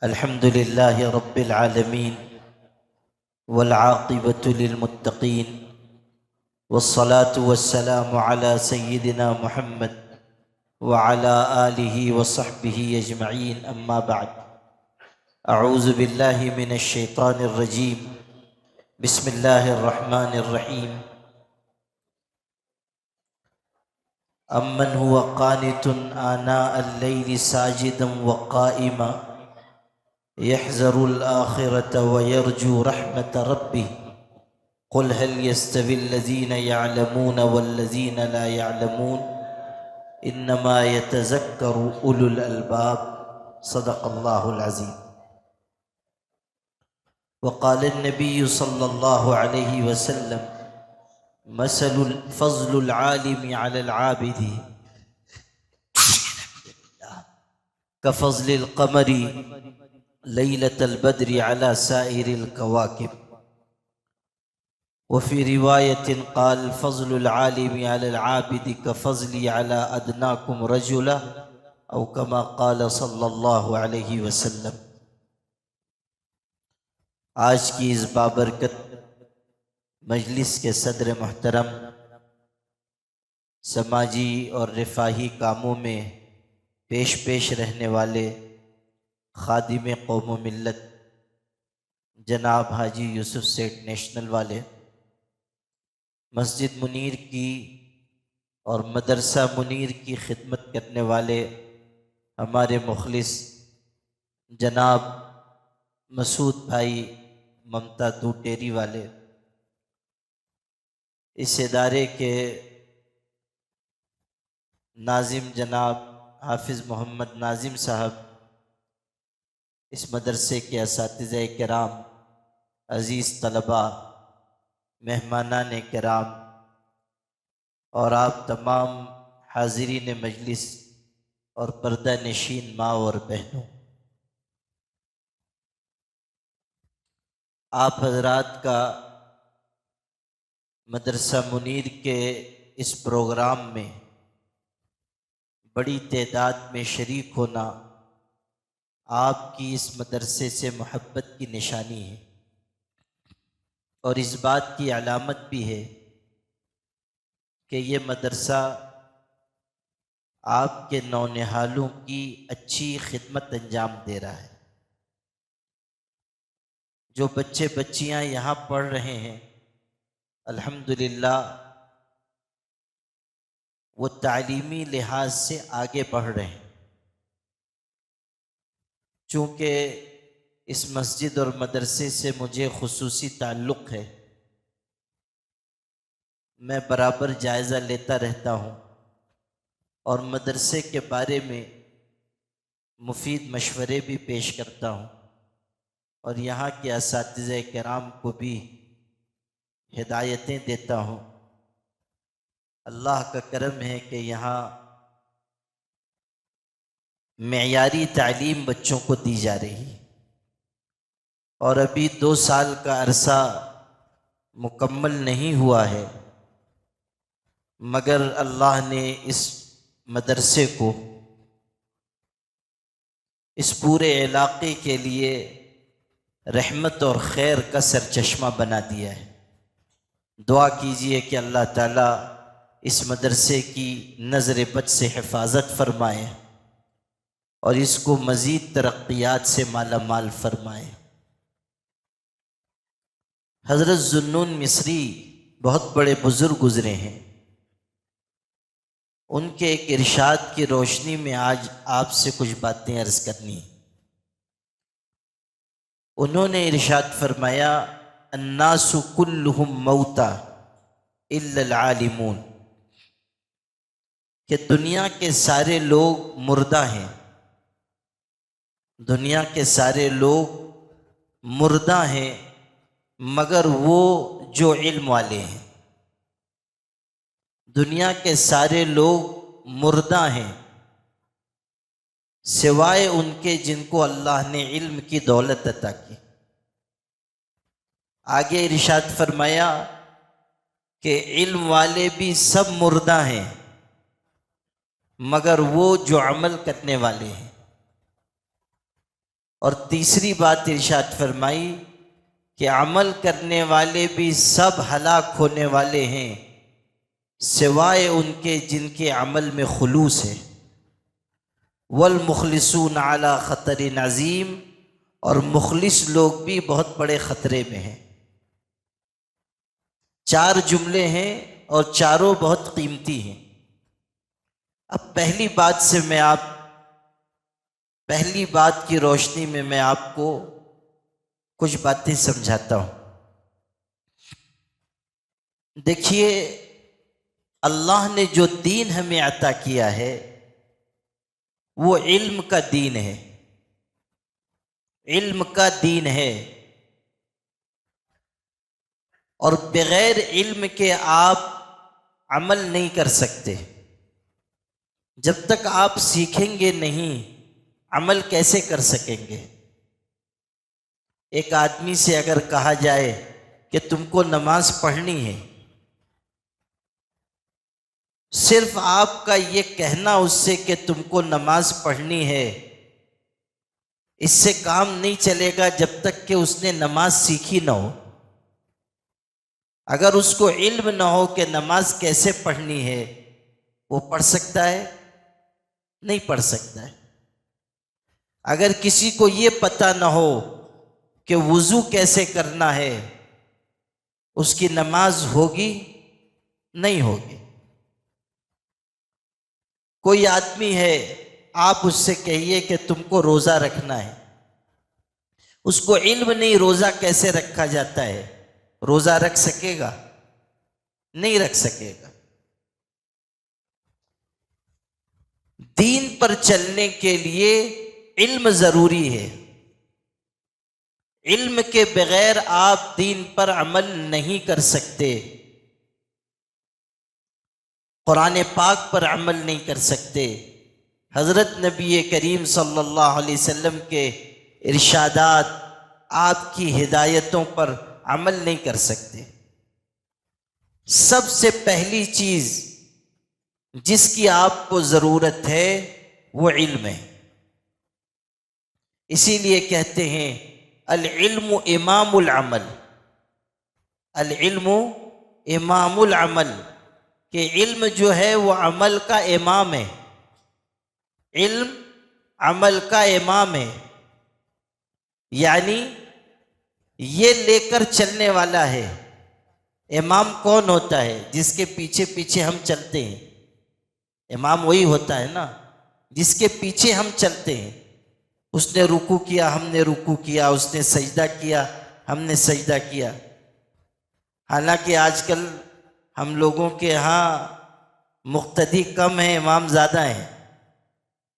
الحمد لله رب العالمين والعاقبة للمتقين والصلاة والسلام على سيدنا محمد وعلى آله وصحبه أجمعين أما بعد أعوذ بالله من الشيطان الرجيم بسم الله الرحمن الرحيم أمن هو قانت آناء الليل ساجدا وقائما يحذر الآخرة ويرجو رحمة ربه قل هل يستوي الذين يعلمون والذين لا يعلمون إنما يتذكر أولو الألباب صدق الله العظيم. وقال النبي صلى الله عليه وسلم مثل فضل العالم على العابد كفضل القمر ليلة البدر على سائر الكواكب. وفي رواية قال فضل العالم على العابد كفضلي على أدناكم رجلا أو كما قال صلى الله عليه وسلم. آج کی اس بابرکت مجلس کے صدر محترم، سماجی اور رفاہی کاموں میں پیش رہنے والے خادم قوم و ملت جناب حاجی یوسف سیٹھ نیشنل والے، مسجد منیر کی اور مدرسہ منیر کی خدمت کرنے والے ہمارے مخلص جناب مسعود بھائی ممتا دوٹیری والے، اس ادارے کے ناظم جناب حافظ محمد ناظم صاحب، اس مدرسے کے اساتذہ کرام، عزیز طلباء، مہمانان کرام اور آپ تمام حاضرین مجلس اور پردہ نشین ماں اور بہنوں، آپ حضرات کا مدرسہ منیر کے اس پروگرام میں بڑی تعداد میں شریک ہونا آپ کی اس مدرسے سے محبت کی نشانی ہے اور اس بات کی علامت بھی ہے کہ یہ مدرسہ آپ کے نونہالوں کی اچھی خدمت انجام دے رہا ہے. جو بچے بچیاں یہاں پڑھ رہے ہیں الحمدللہ وہ تعلیمی لحاظ سے آگے بڑھ رہے ہیں. چونکہ اس مسجد اور مدرسے سے مجھے خصوصی تعلق ہے، میں برابر جائزہ لیتا رہتا ہوں اور مدرسے کے بارے میں مفید مشورے بھی پیش کرتا ہوں اور یہاں کے اساتذہ کرام کو بھی ہدایتیں دیتا ہوں. اللہ کا کرم ہے کہ یہاں معیاری تعلیم بچوں کو دی جا رہی ہے اور ابھی 2 سال کا عرصہ مکمل نہیں ہوا ہے، مگر اللہ نے اس مدرسے کو اس پورے علاقے کے لیے رحمت اور خیر کا سرچشمہ بنا دیا ہے. دعا کیجئے کہ اللہ تعالیٰ اس مدرسے کی نظر بد سے حفاظت فرمائے اور اس کو مزید ترقیات سے مالا مال فرمائے. حضرت ذوالنون مصری بہت بڑے بزرگ گزرے ہیں، ان کے ایک ارشاد کی روشنی میں آج آپ سے کچھ باتیں عرض کرنی ہیں. انہوں نے ارشاد فرمایا الناس کلہم موتا الا العالمون، کہ دنیا کے سارے لوگ مردہ ہیں، دنیا کے سارے لوگ مردہ ہیں مگر وہ جو علم والے ہیں. دنیا کے سارے لوگ مردہ ہیں سوائے ان کے جن کو اللہ نے علم کی دولت عطا کی. آگے ارشاد فرمایا کہ علم والے بھی سب مردہ ہیں مگر وہ جو عمل کرنے والے ہیں. اور تیسری بات ارشاد فرمائی کہ عمل کرنے والے بھی سب ہلاک ہونے والے ہیں سوائے ان کے جن کے عمل میں خلوص ہے۔ والمخلصون علی خطر عظیم، اور مخلص لوگ بھی بہت بڑے خطرے میں ہیں۔ 4 جملے ہیں اور چاروں بہت قیمتی ہیں۔ اب پہلی بات کی روشنی میں میں آپ کو کچھ باتیں سمجھاتا ہوں۔ دیکھیے، اللہ نے جو دین ہمیں عطا کیا ہے وہ علم کا دین ہے، علم کا دین ہے، اور بغیر علم کے آپ عمل نہیں کر سکتے۔ جب تک آپ سیکھیں گے نہیں، عمل کیسے کر سکیں گے؟ ایک آدمی سے اگر کہا جائے کہ تم کو نماز پڑھنی ہے، صرف آپ کا یہ کہنا اس سے کہ تم کو نماز پڑھنی ہے، اس سے کام نہیں چلے گا جب تک کہ اس نے نماز سیکھی نہ ہو۔ اگر اس کو علم نہ ہو کہ نماز کیسے پڑھنی ہے، وہ پڑھ سکتا ہے؟ نہیں پڑھ سکتا ہے۔ اگر کسی کو یہ پتہ نہ ہو کہ وضو کیسے کرنا ہے، اس کی نماز ہوگی؟ نہیں ہوگی۔ کوئی آدمی ہے، آپ اس سے کہیے کہ تم کو روزہ رکھنا ہے، اس کو علم نہیں روزہ کیسے رکھا جاتا ہے، روزہ رکھ سکے گا؟ نہیں رکھ سکے گا۔ دین پر چلنے کے لیے علم ضروری ہے، علم کے بغیر آپ دین پر عمل نہیں کر سکتے، قرآن پاک پر عمل نہیں کر سکتے، حضرت نبی کریم صلی اللہ علیہ وسلم کے ارشادات، آپ کی ہدایتوں پر عمل نہیں کر سکتے۔ سب سے پہلی چیز جس کی آپ کو ضرورت ہے وہ علم ہے۔ اسی لیے کہتے ہیں العلم امام العمل، العلم امام العمل، کہ علم جو ہے وہ عمل کا امام ہے، علم عمل کا امام ہے، یعنی یہ لے کر چلنے والا ہے۔ امام کون ہوتا ہے؟ جس کے پیچھے پیچھے ہم چلتے ہیں، امام وہی ہوتا ہے نا جس کے پیچھے ہم چلتے ہیں۔ اس نے رکوع کیا، ہم نے رکوع کیا، اس نے سجدہ کیا، ہم نے سجدہ کیا۔ حالانکہ آج کل ہم لوگوں کے ہاں مقتدی کم ہیں، امام زیادہ ہیں،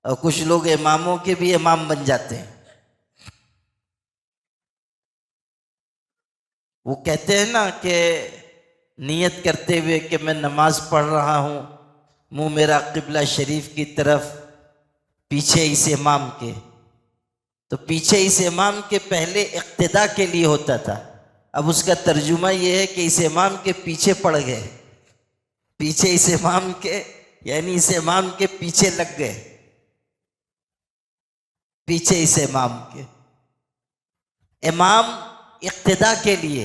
اور کچھ لوگ اماموں کے بھی امام بن جاتے ہیں۔ وہ کہتے ہیں نا کہ نیت کرتے ہوئے کہ میں نماز پڑھ رہا ہوں، منہ میرا قبلہ شریف کی طرف، پیچھے اس امام کے، تو پیچھے اس امام کے پہلے اقتداء کے لیے ہوتا تھا، اب اس کا ترجمہ یہ ہے کہ اس امام کے پیچھے پڑ گئے، پیچھے اس امام کے، یعنی اس امام کے پیچھے لگ گئے، پیچھے اس امام کے۔ امام اقتداء کے لیے،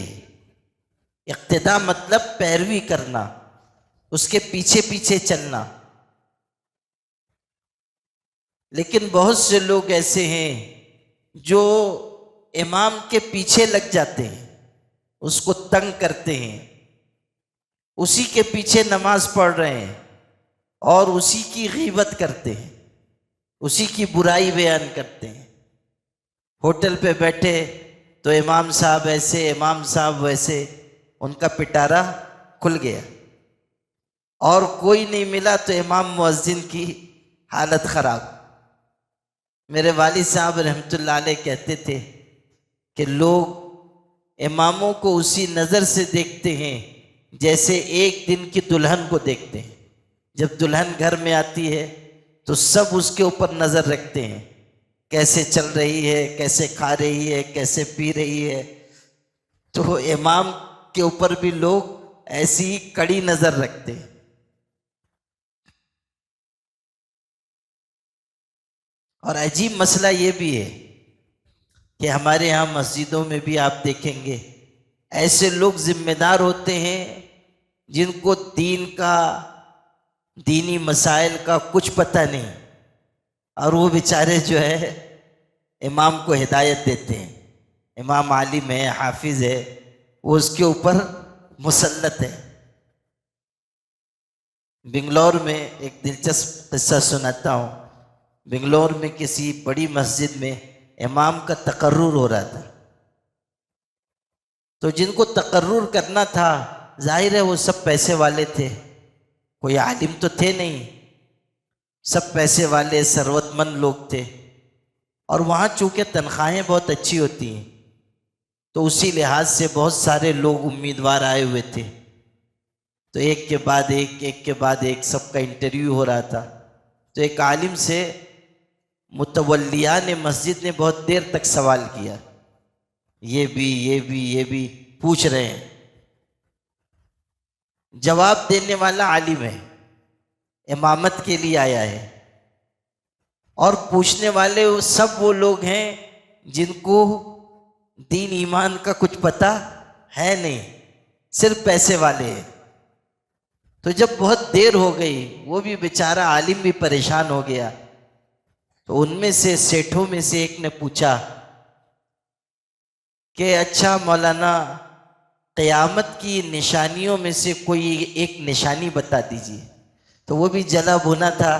اقتداء مطلب پیروی کرنا، اس کے پیچھے پیچھے چلنا۔ لیکن بہت سے لوگ ایسے ہیں جو امام کے پیچھے لگ جاتے ہیں، اس کو تنگ کرتے ہیں، اسی کے پیچھے نماز پڑھ رہے ہیں اور اسی کی غیبت کرتے ہیں، اسی کی برائی بیان کرتے ہیں۔ ہوٹل پہ بیٹھے تو امام صاحب ایسے، امام صاحب ویسے، ان کا پٹارا کھل گیا، اور کوئی نہیں ملا تو امام مؤذن کی حالت خراب۔ میرے والد صاحب رحمۃ اللہ علیہ کہتے تھے کہ لوگ اماموں کو اسی نظر سے دیکھتے ہیں جیسے ایک دن کی دلہن کو دیکھتے ہیں۔ جب دلہن گھر میں آتی ہے تو سب اس کے اوپر نظر رکھتے ہیں، کیسے چل رہی ہے، کیسے کھا رہی ہے، کیسے پی رہی ہے۔ تو امام کے اوپر بھی لوگ ایسی ہی کڑی نظر رکھتے ہیں۔ اور عجیب مسئلہ یہ بھی ہے کہ ہمارے ہاں مسجدوں میں بھی آپ دیکھیں گے ایسے لوگ ذمہ دار ہوتے ہیں جن کو دین کا، دینی مسائل کا کچھ پتہ نہیں، اور وہ بیچارے جو ہے امام کو ہدایت دیتے ہیں۔ امام عالم ہے، حافظ ہے، وہ اس کے اوپر مسلط ہے۔ بنگلور میں ایک دلچسپ قصہ سناتا ہوں۔ بنگلور میں کسی بڑی مسجد میں امام کا تقرر ہو رہا تھا، تو جن کو تقرر کرنا تھا ظاہر ہے وہ سب پیسے والے تھے، کوئی عالم تو تھے نہیں، سب پیسے والے ثروت مند لوگ تھے، اور وہاں چونکہ تنخواہیں بہت اچھی ہوتی ہیں تو اسی لحاظ سے بہت سارے لوگ امیدوار آئے ہوئے تھے، تو ایک کے بعد ایک سب کا انٹرویو ہو رہا تھا۔ تو ایک عالم سے متولیان مسجد نے بہت دیر تک سوال کیا، یہ بھی پوچھ رہے ہیں۔ جواب دینے والا عالم ہے، امامت کے لیے آیا ہے، اور پوچھنے والے سب وہ لوگ ہیں جن کو دین ایمان کا کچھ پتہ ہے نہیں، صرف پیسے والے ہیں۔ تو جب بہت دیر ہو گئی، وہ بھی بیچارہ عالم بھی پریشان ہو گیا، تو ان میں سے سیٹھوں میں سے ایک نے پوچھا کہ اچھا مولانا، قیامت کی نشانیوں میں سے کوئی ایک نشانی بتا دیجیے۔ تو وہ بھی جلا بھونا تھا،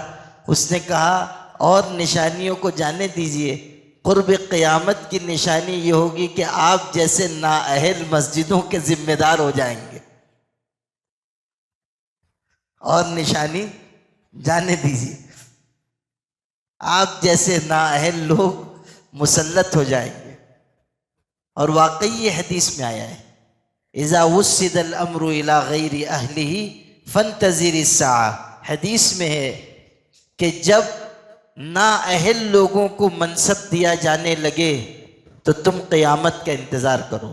اس نے کہا اور نشانیوں کو جانے دیجیے، قرب قیامت کی نشانی یہ ہوگی کہ آپ جیسے نااہل مسجدوں کے ذمہ دار ہو جائیں گے، اور نشانی جانے دیجیے، آپ جیسے نااہل لوگ مسلط ہو جائیں گے۔ اور واقعی یہ حدیث میں آیا ہے، اذا وسد الامر الى غیر اہلہ فانتظر الساعہ، حدیث میں ہے کہ جب نااہل لوگوں کو منصب دیا جانے لگے تو تم قیامت کا انتظار کرو۔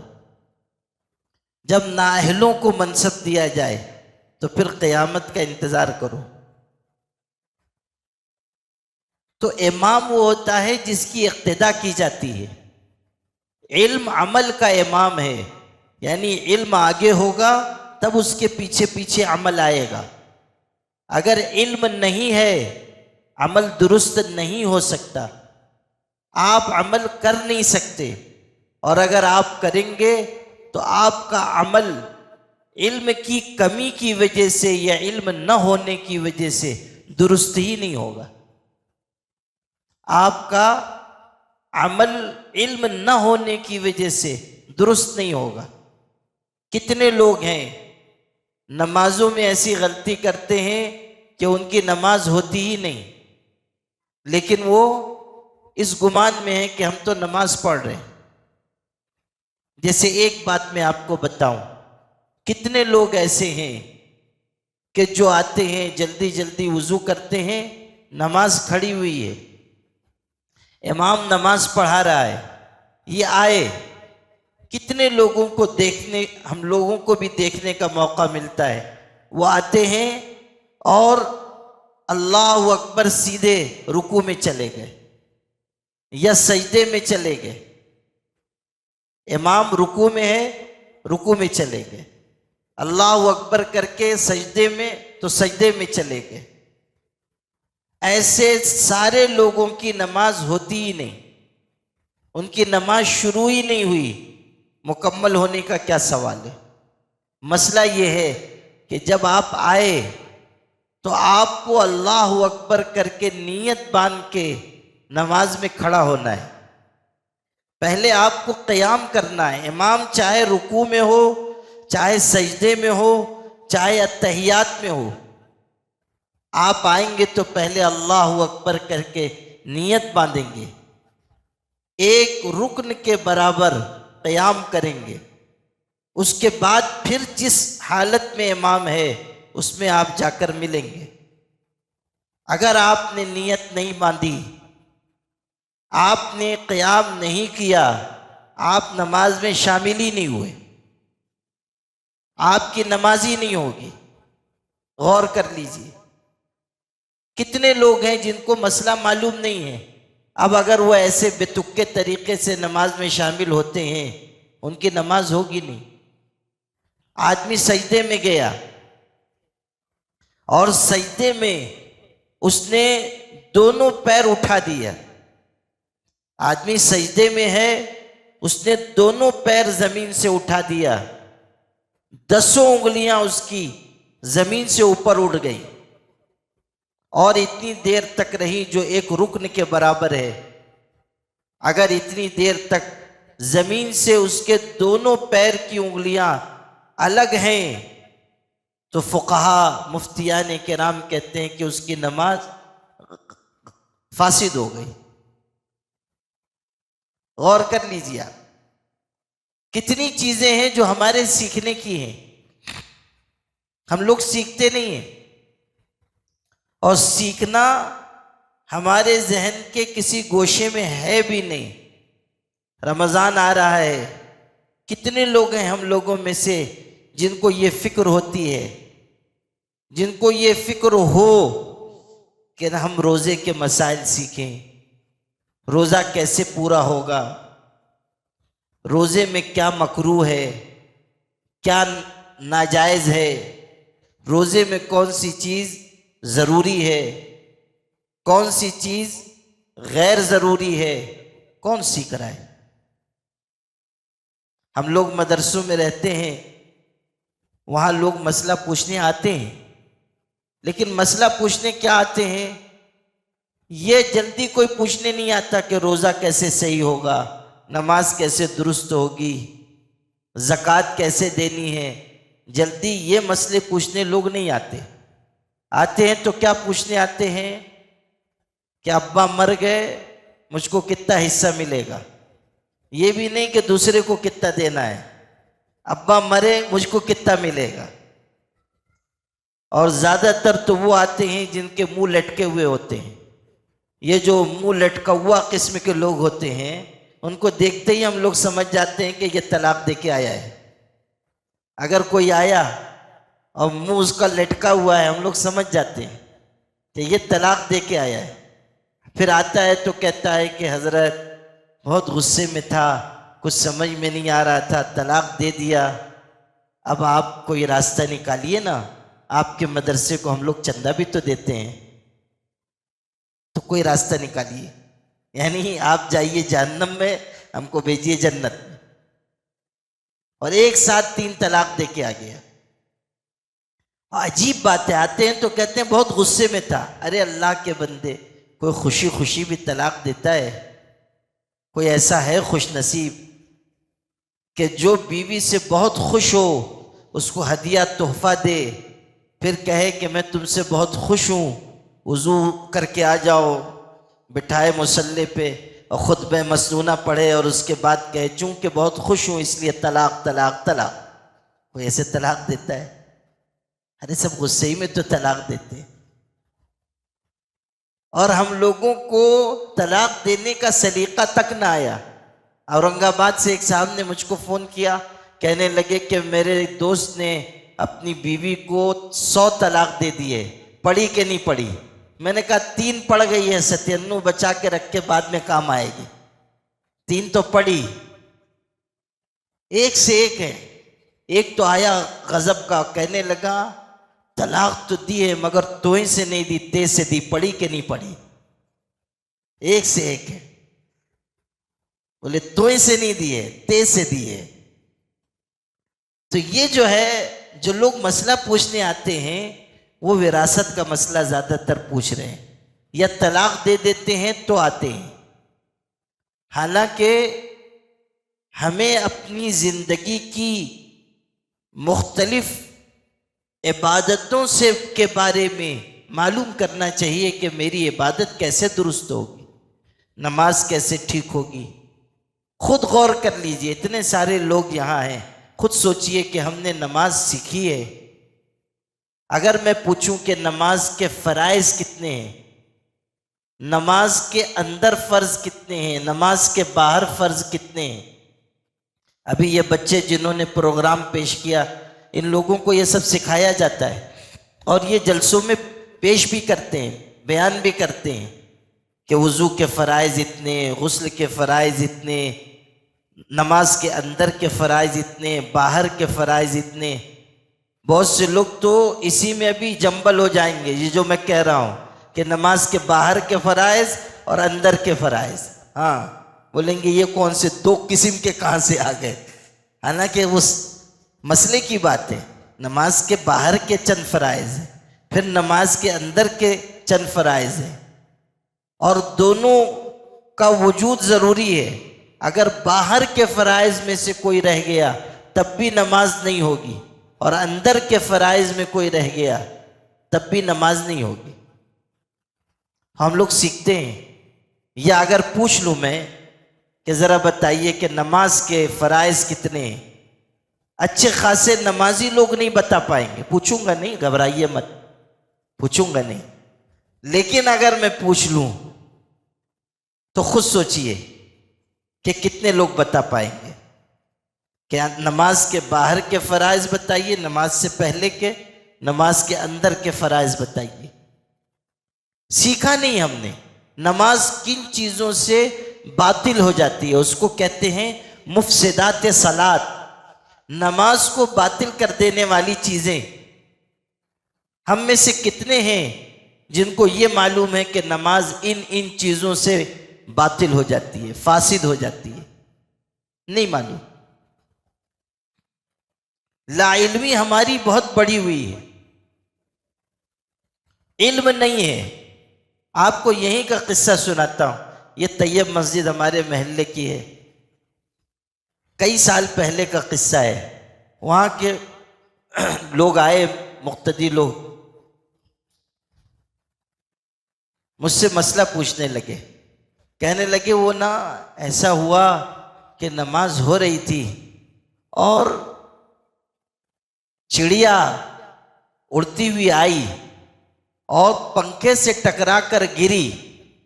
جب نااہلوں کو منصب دیا جائے تو پھر قیامت کا انتظار کرو۔ تو امام وہ ہوتا ہے جس کی اقتداء کی جاتی ہے، علم عمل کا امام ہے، یعنی علم آگے ہوگا تب اس کے پیچھے پیچھے عمل آئے گا۔ اگر علم نہیں ہے عمل درست نہیں ہو سکتا، آپ عمل کر نہیں سکتے، اور اگر آپ کریں گے تو آپ کا عمل علم کی کمی کی وجہ سے یا علم نہ ہونے کی وجہ سے درست ہی نہیں ہوگا۔ آپ کا عمل علم نہ ہونے کی وجہ سے درست نہیں ہوگا۔ کتنے لوگ ہیں نمازوں میں ایسی غلطی کرتے ہیں کہ ان کی نماز ہوتی ہی نہیں، لیکن وہ اس گمان میں ہے کہ ہم تو نماز پڑھ رہے ہیں۔ جیسے ایک بات میں آپ کو بتاؤں، کتنے لوگ ایسے ہیں کہ جو آتے ہیں جلدی جلدی وضو کرتے ہیں، نماز کھڑی ہوئی ہے، امام نماز پڑھا رہا ہے، یہ آئے، کتنے لوگوں کو دیکھنے، ہم لوگوں کو بھی دیکھنے کا موقع ملتا ہے، وہ آتے ہیں اور اللہ اکبر سیدھے رکوع میں چلے گئے یا سجدے میں چلے گئے، امام رکوع میں ہے، رکوع میں چلے گئے، اللہ اکبر کر کے سجدے میں تو سجدے میں چلے گئے۔ ایسے سارے لوگوں کی نماز ہوتی ہی نہیں، ان کی نماز شروع ہی نہیں ہوئی، مکمل ہونے کا کیا سوال ہے؟ مسئلہ یہ ہے کہ جب آپ آئے تو آپ کو اللہ اکبر کر کے نیت باندھ کے نماز میں کھڑا ہونا ہے، پہلے آپ کو قیام کرنا ہے، امام چاہے رکوع میں ہو، چاہے سجدے میں ہو، چاہے اتحیات میں ہو، آپ آئیں گے تو پہلے اللہ اکبر کر کے نیت باندھیں گے، ایک رکن کے برابر قیام کریں گے، اس کے بعد پھر جس حالت میں امام ہے اس میں آپ جا کر ملیں گے۔ اگر آپ نے نیت نہیں باندھی، آپ نے قیام نہیں کیا، آپ نماز میں شامل ہی نہیں ہوئے، آپ کی نماز ہی نہیں ہوگی۔ غور کر لیجیے، کتنے لوگ ہیں جن کو مسئلہ معلوم نہیں ہے، اب اگر وہ ایسے بے تکے طریقے سے نماز میں شامل ہوتے ہیں ان کی نماز ہوگی نہیں۔ آدمی سجدے میں گیا اور سجدے میں اس نے دونوں پیر اٹھا دیا، آدمی سجدے میں ہے، اس نے دونوں پیر زمین سے اٹھا دیا، 10 انگلیاں اس کی زمین سے اوپر اٹھ گئی اور اتنی دیر تک رہی جو ایک رکن کے برابر ہے۔ اگر اتنی دیر تک زمین سے اس کے دونوں پیر کی انگلیاں الگ ہیں تو فقہا مفتیان کرام کہتے ہیں کہ اس کی نماز فاسد ہو گئی۔ غور کر لیجیے آپ، کتنی چیزیں ہیں جو ہمارے سیکھنے کی ہیں، ہم لوگ سیکھتے نہیں ہیں، اور سیکھنا ہمارے ذہن کے کسی گوشے میں ہے بھی نہیں۔ رمضان آ رہا ہے، کتنے لوگ ہیں ہم لوگوں میں سے جن کو یہ فکر ہوتی ہے، جن کو یہ فکر ہو کہ ہم روزے کے مسائل سیکھیں، روزہ کیسے پورا ہوگا، روزے میں کیا مکروہ ہے، کیا ناجائز ہے، روزے میں کون سی چیز ضروری ہے، کون سی چیز غیر ضروری ہے، کون سیکھ رہا ہے؟ ہم لوگ مدرسوں میں رہتے ہیں، وہاں لوگ مسئلہ پوچھنے آتے ہیں، لیکن مسئلہ پوچھنے کیا آتے ہیں؟ یہ جلدی کوئی پوچھنے نہیں آتا کہ روزہ کیسے صحیح ہوگا، نماز کیسے درست ہوگی، زکوٰۃ کیسے دینی ہے۔ جلدی یہ مسئلے پوچھنے لوگ نہیں آتے، آتے ہیں تو کیا پوچھنے آتے ہیں کہ ابا مر گئے مجھ کو کتنا حصہ ملے گا، یہ بھی نہیں کہ دوسرے کو کتنا دینا ہے، ابا مرے مجھ کو کتنا ملے گا۔ اور زیادہ تر تو وہ آتے ہیں جن کے منہ لٹکے ہوئے ہوتے ہیں، یہ جو منہ لٹکا ہوا قسم کے لوگ ہوتے ہیں ان کو دیکھتے ہی ہم لوگ سمجھ جاتے ہیں کہ یہ طلاق دے کے آیا ہے۔ اگر کوئی آیا اور منہ اس کا لٹکا ہوا ہے ہم لوگ سمجھ جاتے ہیں کہ یہ طلاق دے کے آیا ہے۔ پھر آتا ہے تو کہتا ہے کہ حضرت بہت غصے میں تھا، کچھ سمجھ میں نہیں آ رہا تھا، طلاق دے دیا۔ اب آپ کوئی راستہ نکالیے نا، آپ کے مدرسے کو ہم لوگ چندہ بھی تو دیتے ہیں، تو کوئی راستہ نکالیے، یعنی آپ جائیے جہنم میں، ہم کو بھیجیے جنت میں۔ اور ایک ساتھ 3 طلاق دے کے آ گیا۔ عجیب بات ہے، آتے ہیں تو کہتے ہیں بہت غصے میں تھا۔ ارے اللہ کے بندے، کوئی خوشی خوشی بھی طلاق دیتا ہے؟ کوئی ایسا ہے خوش نصیب کہ جو بیوی سے بہت خوش ہو اس کو ہدیہ تحفہ دے، پھر کہے کہ میں تم سے بہت خوش ہوں، وضو کر کے آ جاؤ، بٹھائے مصلی پہ اور خطبہ مسنونہ پڑھے اور اس کے بعد کہے چونکہ بہت خوش ہوں اس لیے طلاق طلاق طلاق؟ کوئی ایسے طلاق دیتا ہے؟ ارے سب غصے ہی میں تو طلاق دیتے ہیں۔ اور ہم لوگوں کو طلاق دینے کا سلیقہ تک نہ آیا۔ اورنگ آباد سے ایک صاحب نے مجھ کو فون کیا، کہنے لگے کہ میرے ایک دوست نے اپنی بیوی کو 100 طلاق دے دیے، پڑھی کہ نہیں پڑھی؟ میں نے کہا 3 پڑھ گئی ہے، 97 بچا کے رکھ کے بعد میں کام آئے گی، 3 تو پڑھی۔ ایک سے ایک ہے۔ ایک تو آیا غضب کا، کہنے لگا طلاق تو دی ہے مگر توئیں سے نہیں دی، تے سے دی، پڑھی کہ نہیں پڑھی؟ ایک سے ایک ہے، بولے توئیں سے نہیں دی ہے، تے سے دی ہے۔ تو یہ جو ہے، جو لوگ مسئلہ پوچھنے آتے ہیں وہ وراثت کا مسئلہ زیادہ تر پوچھ رہے ہیں، یا طلاق دے دیتے ہیں تو آتے ہیں۔ حالانکہ ہمیں اپنی زندگی کی مختلف عبادتوں سے کے بارے میں معلوم کرنا چاہیے کہ میری عبادت کیسے درست ہوگی، نماز کیسے ٹھیک ہوگی۔ خود غور کر لیجئے، اتنے سارے لوگ یہاں ہیں، خود سوچئے کہ ہم نے نماز سیکھی ہے؟ اگر میں پوچھوں کہ نماز کے فرائض کتنے ہیں، نماز کے اندر فرض کتنے ہیں، نماز کے باہر فرض کتنے ہیں؟ ابھی یہ بچے جنہوں نے پروگرام پیش کیا، ان لوگوں کو یہ سب سکھایا جاتا ہے اور یہ جلسوں میں پیش بھی کرتے ہیں، بیان بھی کرتے ہیں کہ وضو کے فرائض اتنے، غسل کے فرائض اتنے، نماز کے اندر کے فرائض اتنے، باہر کے فرائض اتنے. بہت سے لوگ تو اسی میں بھی جنبل ہو جائیں گے، یہ جو میں کہہ رہا ہوں کہ نماز کے باہر کے فرائض اور اندر کے فرائض. ہاں بولیں گے یہ کون سے دو قسم کے کہاں سے آ گئے؟ حالانکہ اس مسئلے کی بات ہے. نماز کے باہر کے چند فرائض ہیں، پھر نماز کے اندر کے چند فرائض ہیں، اور دونوں کا وجود ضروری ہے. اگر باہر کے فرائض میں سے کوئی رہ گیا تب بھی نماز نہیں ہوگی، اور اندر کے فرائض میں کوئی رہ گیا تب بھی نماز نہیں ہوگی. ہم لوگ سیکھتے ہیں. یا اگر پوچھ لوں میں کہ ذرا بتائیے کہ نماز کے فرائض کتنے ہیں، اچھے خاصے نمازی لوگ نہیں بتا پائیں گے. پوچھوں گا نہیں، گھبرائیے مت، پوچھوں گا نہیں. لیکن اگر میں پوچھ لوں تو خود سوچئے کہ کتنے لوگ بتا پائیں گے کہ نماز کے باہر کے فرائض بتائیے، نماز سے پہلے کے، نماز کے اندر کے فرائض بتائیے. سیکھا نہیں ہم نے. نماز کن چیزوں سے باطل ہو جاتی ہے اس کو کہتے ہیں مفسدات صلاۃ. نماز کو باطل کر دینے والی چیزیں. ہم میں سے کتنے ہیں جن کو یہ معلوم ہے کہ نماز ان چیزوں سے باطل ہو جاتی ہے، فاسد ہو جاتی ہے؟ نہیں معلوم. لا علمی ہماری بہت بڑی ہوئی ہے، علم نہیں ہے. آپ کو یہیں کا قصہ سناتا ہوں. یہ طیب مسجد ہمارے محلے کی ہے، کئی سال پہلے کا قصہ ہے. وہاں کے لوگ آئے، مقتدی لوگ، مجھ سے مسئلہ پوچھنے لگے. کہنے لگے وہ نا ایسا ہوا کہ نماز ہو رہی تھی اور چڑیا اڑتی ہوئی آئی اور پنکھے سے ٹکرا کر گری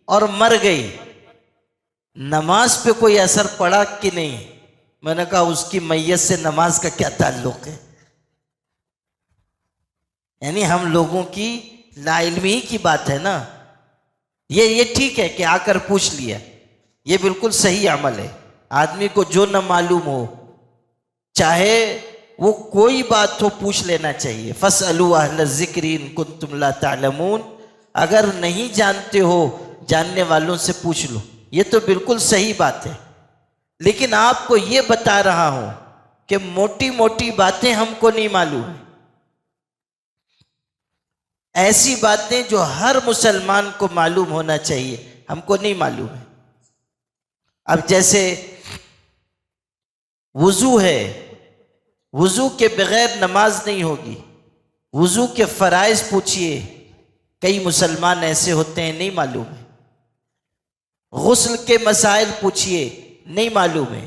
اور مر گئی. نماز پہ کوئی اثر پڑا کہ نہیں؟ میں نے کہا اس کی میت سے نماز کا کیا تعلق ہے؟ یعنی ہم لوگوں کی لا علمی کی بات ہے نا. یہ ٹھیک ہے کہ آ کر پوچھ لیا، یہ بالکل صحیح عمل ہے. آدمی کو جو نہ معلوم ہو، چاہے وہ کوئی بات ہو، پوچھ لینا چاہیے. فاسألوا اہل الذکر ان کنتم لا تعلمون. اگر نہیں جانتے ہو جاننے والوں سے پوچھ لو، یہ تو بالکل صحیح بات ہے. لیکن آپ کو یہ بتا رہا ہوں کہ موٹی موٹی باتیں ہم کو نہیں معلوم. ایسی باتیں جو ہر مسلمان کو معلوم ہونا چاہیے ہم کو نہیں معلوم ہے. اب جیسے وضو ہے، وضو کے بغیر نماز نہیں ہوگی. وضو کے فرائض پوچھئے، کئی مسلمان ایسے ہوتے ہیں نہیں معلوم ہے. غسل کے مسائل پوچھئے، نہیں معلوم ہے.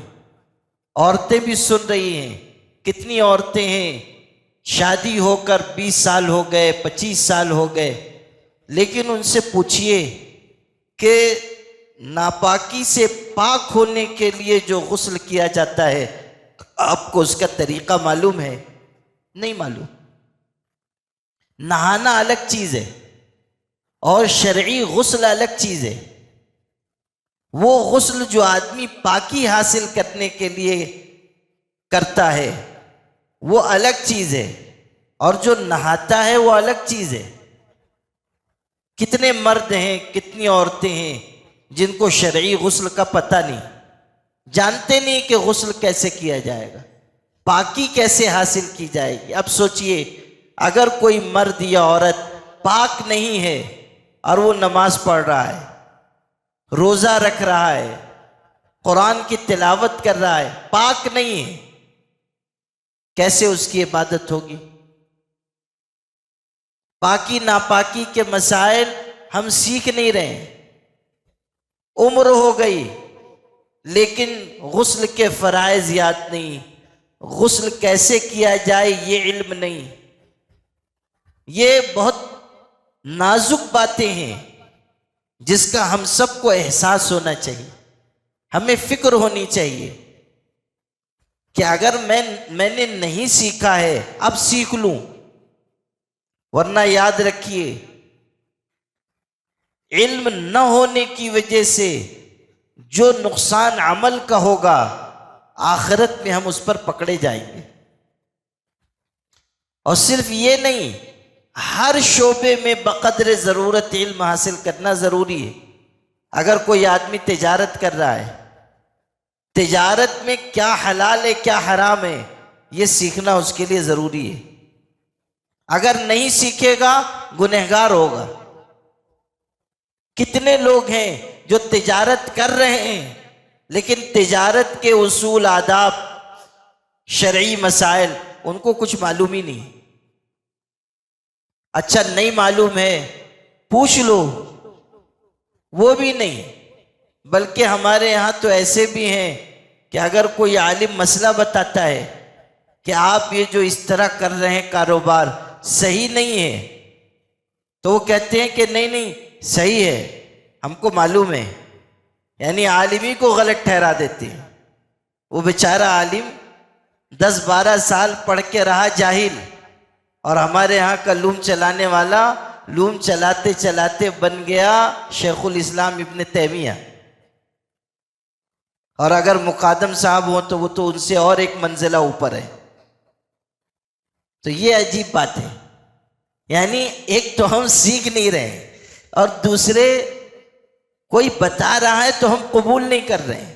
عورتیں بھی سن رہی ہیں، کتنی عورتیں ہیں شادی ہو کر 20 سال ہو گئے، 25 سال ہو گئے، لیکن ان سے پوچھئے کہ ناپاکی سے پاک ہونے کے لیے جو غسل کیا جاتا ہے آپ کو اس کا طریقہ معلوم ہے؟ نہیں معلوم. نہانا الگ چیز ہے اور شرعی غسل الگ چیز ہے. وہ غسل جو آدمی پاکی حاصل کرنے کے لیے کرتا ہے وہ الگ چیز ہے، اور جو نہاتا ہے وہ الگ چیز ہے. کتنے مرد ہیں، کتنی عورتیں ہیں جن کو شرعی غسل کا پتہ نہیں، جانتے نہیں کہ غسل کیسے کیا جائے گا، پاکی کیسے حاصل کی جائے گی. اب سوچئے اگر کوئی مرد یا عورت پاک نہیں ہے اور وہ نماز پڑھ رہا ہے، روزہ رکھ رہا ہے، قرآن کی تلاوت کر رہا ہے، پاک نہیں ہے، کیسے اس کی عبادت ہوگی؟ پاکی ناپاکی کے مسائل ہم سیکھ نہیں رہے ہیں. عمر ہو گئی لیکن غسل کے فرائض یاد نہیں، غسل کیسے کیا جائے یہ علم نہیں. یہ بہت نازک باتیں ہیں جس کا ہم سب کو احساس ہونا چاہیے. ہمیں فکر ہونی چاہیے کہ اگر میں نے نہیں سیکھا ہے اب سیکھ لوں. ورنہ یاد رکھیے علم نہ ہونے کی وجہ سے جو نقصان عمل کا ہوگا آخرت میں ہم اس پر پکڑے جائیں گے۔ اور صرف یہ نہیں، ہر شعبے میں بقدر ضرورت علم حاصل کرنا ضروری ہے۔ اگر کوئی آدمی تجارت کر رہا ہے، تجارت میں کیا حلال ہے کیا حرام ہے یہ سیکھنا اس کے لیے ضروری ہے۔ اگر نہیں سیکھے گا گنہگار ہوگا۔ کتنے لوگ ہیں جو تجارت کر رہے ہیں لیکن تجارت کے اصول، آداب، شرعی مسائل ان کو کچھ معلوم ہی نہیں۔ اچھا نہیں معلوم ہے پوچھ لو، وہ بھی نہیں۔ بلکہ ہمارے یہاں تو ایسے بھی ہیں کہ اگر کوئی عالم مسئلہ بتاتا ہے کہ آپ یہ جو اس طرح کر رہے ہیں کاروبار صحیح نہیں ہے، تو وہ کہتے ہیں کہ نہیں صحیح ہے، ہم کو معلوم ہے، یعنی عالمی کو غلط ٹھہرا دیتے ہیں۔ وہ بیچارہ عالم 10-12 سال پڑھ کے رہا جاہل، اور ہمارے ہاں کا لوم چلانے والا لوم چلاتے چلاتے بن گیا شیخ الاسلام ابن تیمیہ۔ اور اگر مقادم صاحب ہوں تو وہ تو ان سے اور ایک منزلہ اوپر ہے۔ تو یہ عجیب بات ہے، یعنی ایک تو ہم سیکھ نہیں رہے اور دوسرے کوئی بتا رہا ہے تو ہم قبول نہیں کر رہے ہیں،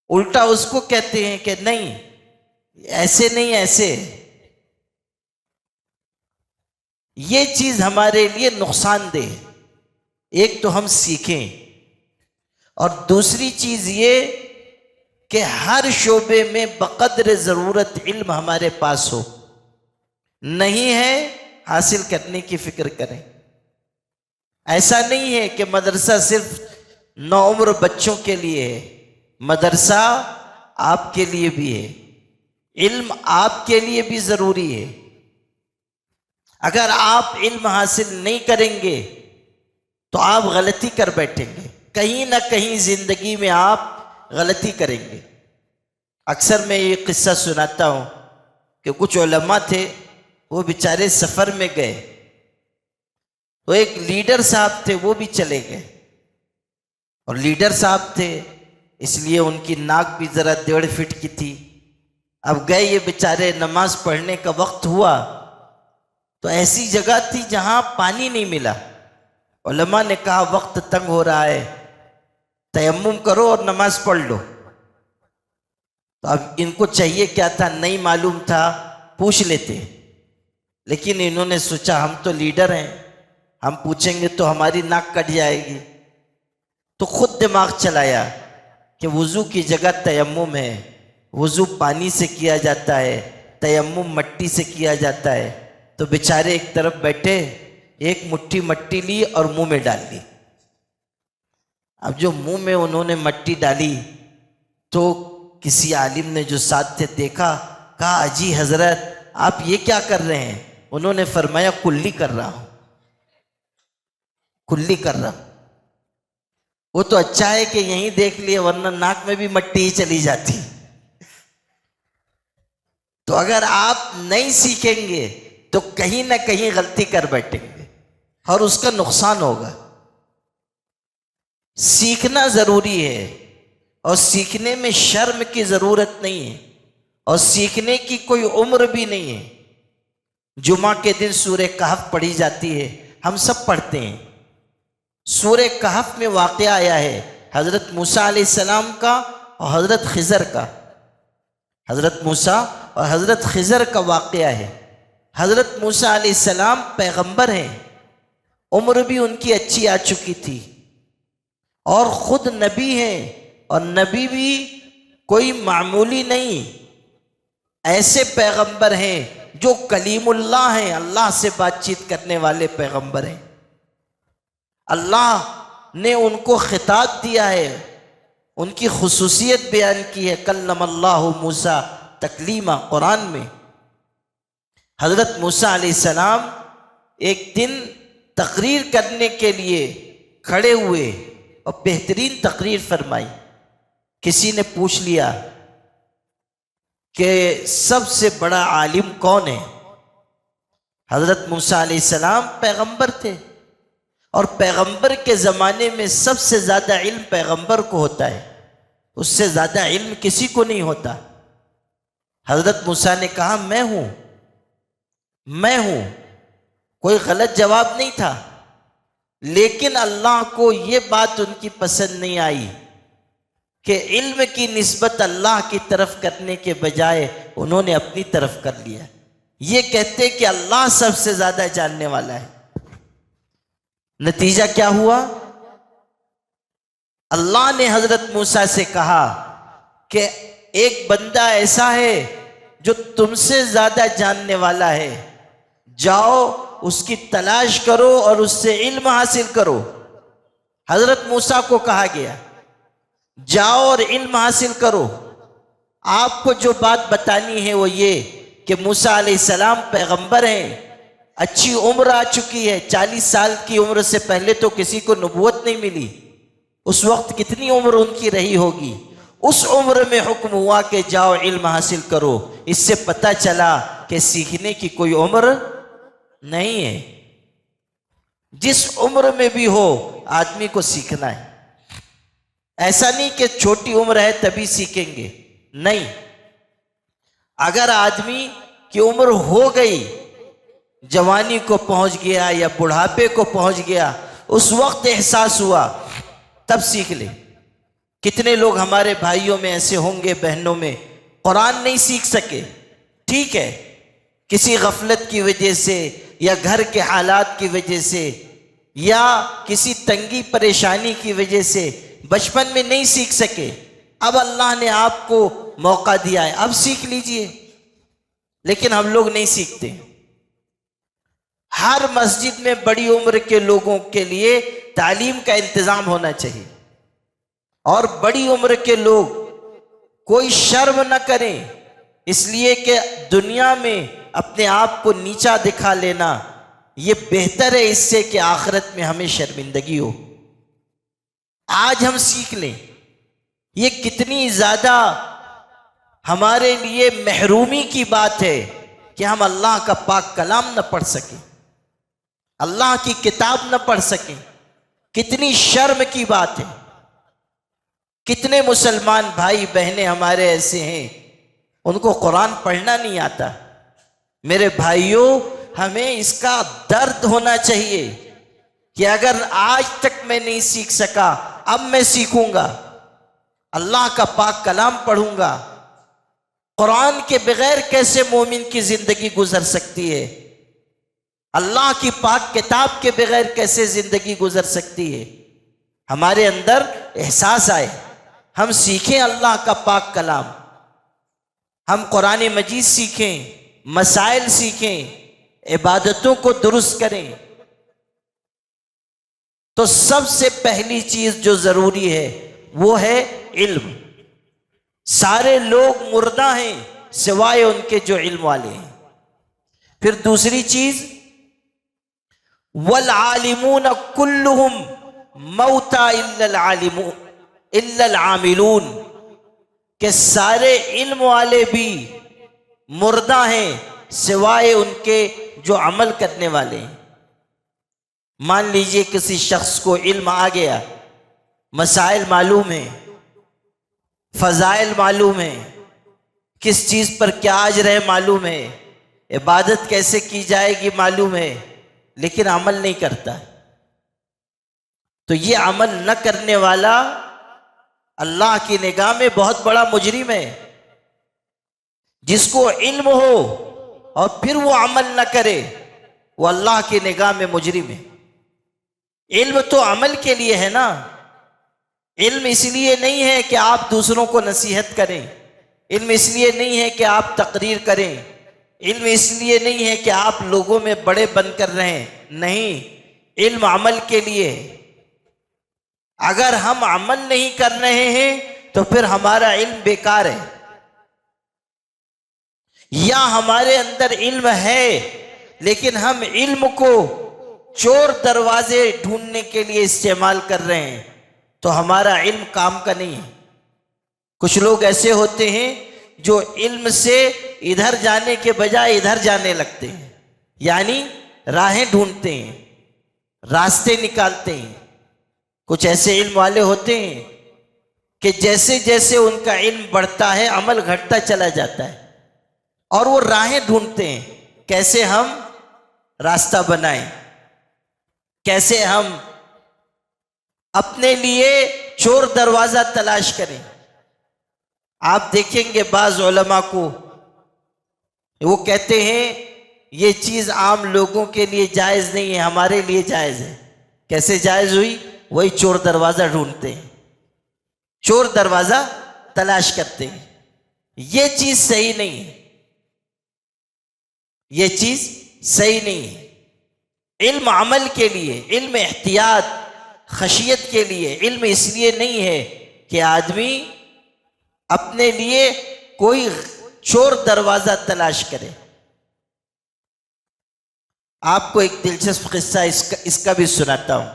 الٹا اس کو کہتے ہیں کہ نہیں ایسے نہیں ایسے۔ یہ چیز ہمارے لیے نقصان دہ ہے۔ ایک تو ہم سیکھیں، اور دوسری چیز یہ کہ ہر شعبے میں بقدر ضرورت علم ہمارے پاس ہو۔ نہیں ہے حاصل کرنے کی فکر کریں۔ ایسا نہیں ہے کہ مدرسہ صرف نوعمر بچوں کے لیے ہے، مدرسہ آپ کے لیے بھی ہے، علم آپ کے لیے بھی ضروری ہے۔ اگر آپ علم حاصل نہیں کریں گے تو آپ غلطی کر بیٹھیں گے، کہیں نہ کہیں زندگی میں آپ غلطی کریں گے۔ اکثر میں یہ قصہ سناتا ہوں کہ کچھ علماء تھے، وہ بیچارے سفر میں گئے، تو ایک لیڈر صاحب تھے وہ بھی چلے گئے، اور لیڈر صاحب تھے اس لیے ان کی ناک بھی ذرا 1.5 فٹ کی تھی۔ اب گئے یہ بیچارے، نماز پڑھنے کا وقت ہوا تو ایسی جگہ تھی جہاں پانی نہیں ملا۔ علماء نے کہا وقت تنگ ہو رہا ہے، تیمم کرو اور نماز پڑھ لو۔ تو اب ان کو چاہیے کیا تھا، نہیں معلوم تھا پوچھ لیتے، لیکن انہوں نے سوچا ہم تو لیڈر ہیں، ہم پوچھیں گے تو ہماری ناک کٹ جائے گی، تو خود دماغ چلایا کہ وضو کی جگہ تیمم ہے، وضو پانی سے کیا جاتا ہے، تیمم مٹی سے کیا جاتا ہے۔ تو بیچارے ایک طرف بیٹھے، ایک مٹھی مٹی لی اور منہ میں ڈال لی۔ اب جو منہ میں انہوں نے مٹی ڈالی تو کسی عالم نے جو ساتھ تھے دیکھا، کہا اجی حضرت آپ یہ کیا کر رہے ہیں؟ انہوں نے فرمایا کلی کر رہا ہوں، کلی کر رہا ہوں۔ وہ تو اچھا ہے کہ یہیں دیکھ لیے، ورنہ ناک میں بھی مٹی ہی چلی جاتی۔ تو اگر آپ نہیں سیکھیں گے تو کہیں نہ کہیں غلطی کر بیٹھیں گے اور اس کا نقصان ہوگا۔ سیکھنا ضروری ہے، اور سیکھنے میں شرم کی ضرورت نہیں ہے، اور سیکھنے کی کوئی عمر بھی نہیں ہے۔ جمعہ کے دن سورہ کہف پڑھی جاتی ہے، ہم سب پڑھتے ہیں۔ سورہ کہف میں واقعہ آیا ہے حضرت موسیٰ علیہ السلام کا اور حضرت خضر کا۔ حضرت موسیٰ اور حضرت خضر کا واقعہ ہے۔ حضرت موسیٰ علیہ السلام پیغمبر ہیں، عمر بھی ان کی اچھی آ چکی تھی، اور خود نبی ہیں، اور نبی بھی کوئی معمولی نہیں، ایسے پیغمبر ہیں جو کلیم اللہ ہیں، اللہ سے بات چیت کرنے والے پیغمبر ہیں۔ اللہ نے ان کو خطاب دیا ہے، ان کی خصوصیت بیان کی ہے، کلم اللہ موسیٰ تکلیما، قرآن میں۔ حضرت موسیٰ علیہ السلام ایک دن تقریر کرنے کے لیے کھڑے ہوئے اور بہترین تقریر فرمائی۔ کسی نے پوچھ لیا کہ سب سے بڑا عالم کون ہے؟ حضرت موسیٰ علیہ السلام پیغمبر تھے، اور پیغمبر کے زمانے میں سب سے زیادہ علم پیغمبر کو ہوتا ہے، اس سے زیادہ علم کسی کو نہیں ہوتا۔ حضرت موسیٰ نے کہا میں ہوں، کوئی غلط جواب نہیں تھا، لیکن اللہ کو یہ بات ان کی پسند نہیں آئی کہ علم کی نسبت اللہ کی طرف کرنے کے بجائے انہوں نے اپنی طرف کر لیا، یہ کہتے کہ اللہ سب سے زیادہ جاننے والا ہے۔ نتیجہ کیا ہوا؟ اللہ نے حضرت موسیٰ سے کہا کہ ایک بندہ ایسا ہے جو تم سے زیادہ جاننے والا ہے، جاؤ اس کی تلاش کرو اور اس سے علم حاصل کرو۔ حضرت موسیٰ کو کہا گیا جاؤ اور علم حاصل کرو۔ آپ کو جو بات بتانی ہے وہ یہ کہ موسیٰ علیہ السلام پیغمبر ہیں، اچھی عمر آ چکی ہے، 40 سال کی عمر سے پہلے تو کسی کو نبوت نہیں ملی، اس وقت کتنی عمر ان کی رہی ہوگی، اس عمر میں حکم ہوا کہ جاؤ علم حاصل کرو۔ اس سے پتہ چلا کہ سیکھنے کی کوئی عمر نہیں ہے، جس عمر میں بھی ہو آدمی کو سیکھنا ہے۔ ایسا نہیں کہ چھوٹی عمر ہے تبھی سیکھیں گے، نہیں، اگر آدمی کی عمر ہو گئی، جوانی کو پہنچ گیا یا بڑھاپے کو پہنچ گیا، اس وقت احساس ہوا تب سیکھ لے۔ کتنے لوگ ہمارے بھائیوں میں ایسے ہوں گے، بہنوں میں، قرآن نہیں سیکھ سکے، ٹھیک ہے، کسی غفلت کی وجہ سے یا گھر کے حالات کی وجہ سے یا کسی تنگی پریشانی کی وجہ سے بچپن میں نہیں سیکھ سکے، اب اللہ نے آپ کو موقع دیا ہے، اب سیکھ لیجئے، لیکن ہم لوگ نہیں سیکھتے۔ ہر مسجد میں بڑی عمر کے لوگوں کے لیے تعلیم کا انتظام ہونا چاہیے، اور بڑی عمر کے لوگ کوئی شرم نہ کریں، اس لیے کہ دنیا میں اپنے آپ کو نیچا دکھا لینا یہ بہتر ہے اس سے کہ آخرت میں ہمیں شرمندگی ہو۔ آج ہم سیکھ لیں، یہ کتنی زیادہ ہمارے لیے محرومی کی بات ہے کہ ہم اللہ کا پاک کلام نہ پڑھ سکیں، اللہ کی کتاب نہ پڑھ سکیں، کتنی شرم کی بات ہے۔ کتنے مسلمان بھائی بہنیں ہمارے ایسے ہیں ان کو قرآن پڑھنا نہیں آتا۔ میرے بھائیوں، ہمیں اس کا درد ہونا چاہیے کہ اگر آج تک میں نہیں سیکھ سکا اب میں سیکھوں گا، اللہ کا پاک کلام پڑھوں گا۔ قرآن کے بغیر کیسے مومن کی زندگی گزر سکتی ہے؟ اللہ کی پاک کتاب کے بغیر کیسے زندگی گزر سکتی ہے؟ ہمارے اندر احساس آئے، ہم سیکھیں اللہ کا پاک کلام، ہم قرآن مجید سیکھیں، مسائل سیکھیں، عبادتوں کو درست کریں۔ تو سب سے پہلی چیز جو ضروری ہے وہ ہے علم۔ سارے لوگ مردہ ہیں سوائے ان کے جو علم والے ہیں۔ پھر دوسری چیز، والعالمون کلہم موتا الا العاملون، کہ سارے علم والے بھی مردہ ہیں سوائے ان کے جو عمل کرنے والے ہیں۔ مان لیجئے کسی شخص کو علم آ گیا، مسائل معلوم ہیں، فضائل معلوم ہیں، کس چیز پر کیا اجر ہے معلوم ہے، عبادت کیسے کی جائے گی معلوم ہے، لیکن عمل نہیں کرتا، تو یہ عمل نہ کرنے والا اللہ کی نگاہ میں بہت بڑا مجرم ہے۔ جس کو علم ہو اور پھر وہ عمل نہ کرے وہ اللہ کی نگاہ میں مجرم ہے۔ علم تو عمل کے لیے ہے نا، علم اس لیے نہیں ہے کہ آپ دوسروں کو نصیحت کریں، علم اس لیے نہیں ہے کہ آپ تقریر کریں، علم اس لیے نہیں ہے کہ آپ لوگوں میں بڑے بن کر رہیں، نہیں، علم عمل کے لیے ہے۔ اگر ہم عمل نہیں کر رہے ہیں تو پھر ہمارا علم بیکار ہے، یا ہمارے اندر علم ہے لیکن ہم علم کو چور دروازے ڈھونڈنے کے لیے استعمال کر رہے ہیں تو ہمارا علم کام کا نہیں ہے۔ کچھ لوگ ایسے ہوتے ہیں جو علم سے ادھر جانے کے بجائے ادھر جانے لگتے ہیں، یعنی راہیں ڈھونڈتے ہیں، راستے نکالتے ہیں. کچھ ایسے علم والے ہوتے ہیں کہ جیسے جیسے ان کا علم بڑھتا ہے عمل گھٹتا چلا جاتا ہے، اور وہ راہیں ڈھونڈتے ہیں کیسے ہم راستہ بنائیں، کیسے ہم اپنے لیے چور دروازہ تلاش کریں. آپ دیکھیں گے بعض علماء کو وہ کہتے ہیں یہ چیز عام لوگوں کے لیے جائز نہیں ہے، ہمارے لیے جائز ہے. کیسے جائز ہوئی؟ وہی چور دروازہ ڈھونڈتے ہیں، چور دروازہ تلاش کرتے ہیں. یہ چیز صحیح نہیں ہے، یہ چیز صحیح نہیں ہے. علم عمل کے لیے، علم احتیاط خشیت کے لیے، علم اس لیے نہیں ہے کہ آدمی اپنے لیے کوئی چور دروازہ تلاش کرے. آپ کو ایک دلچسپ قصہ اس کا بھی سناتا ہوں.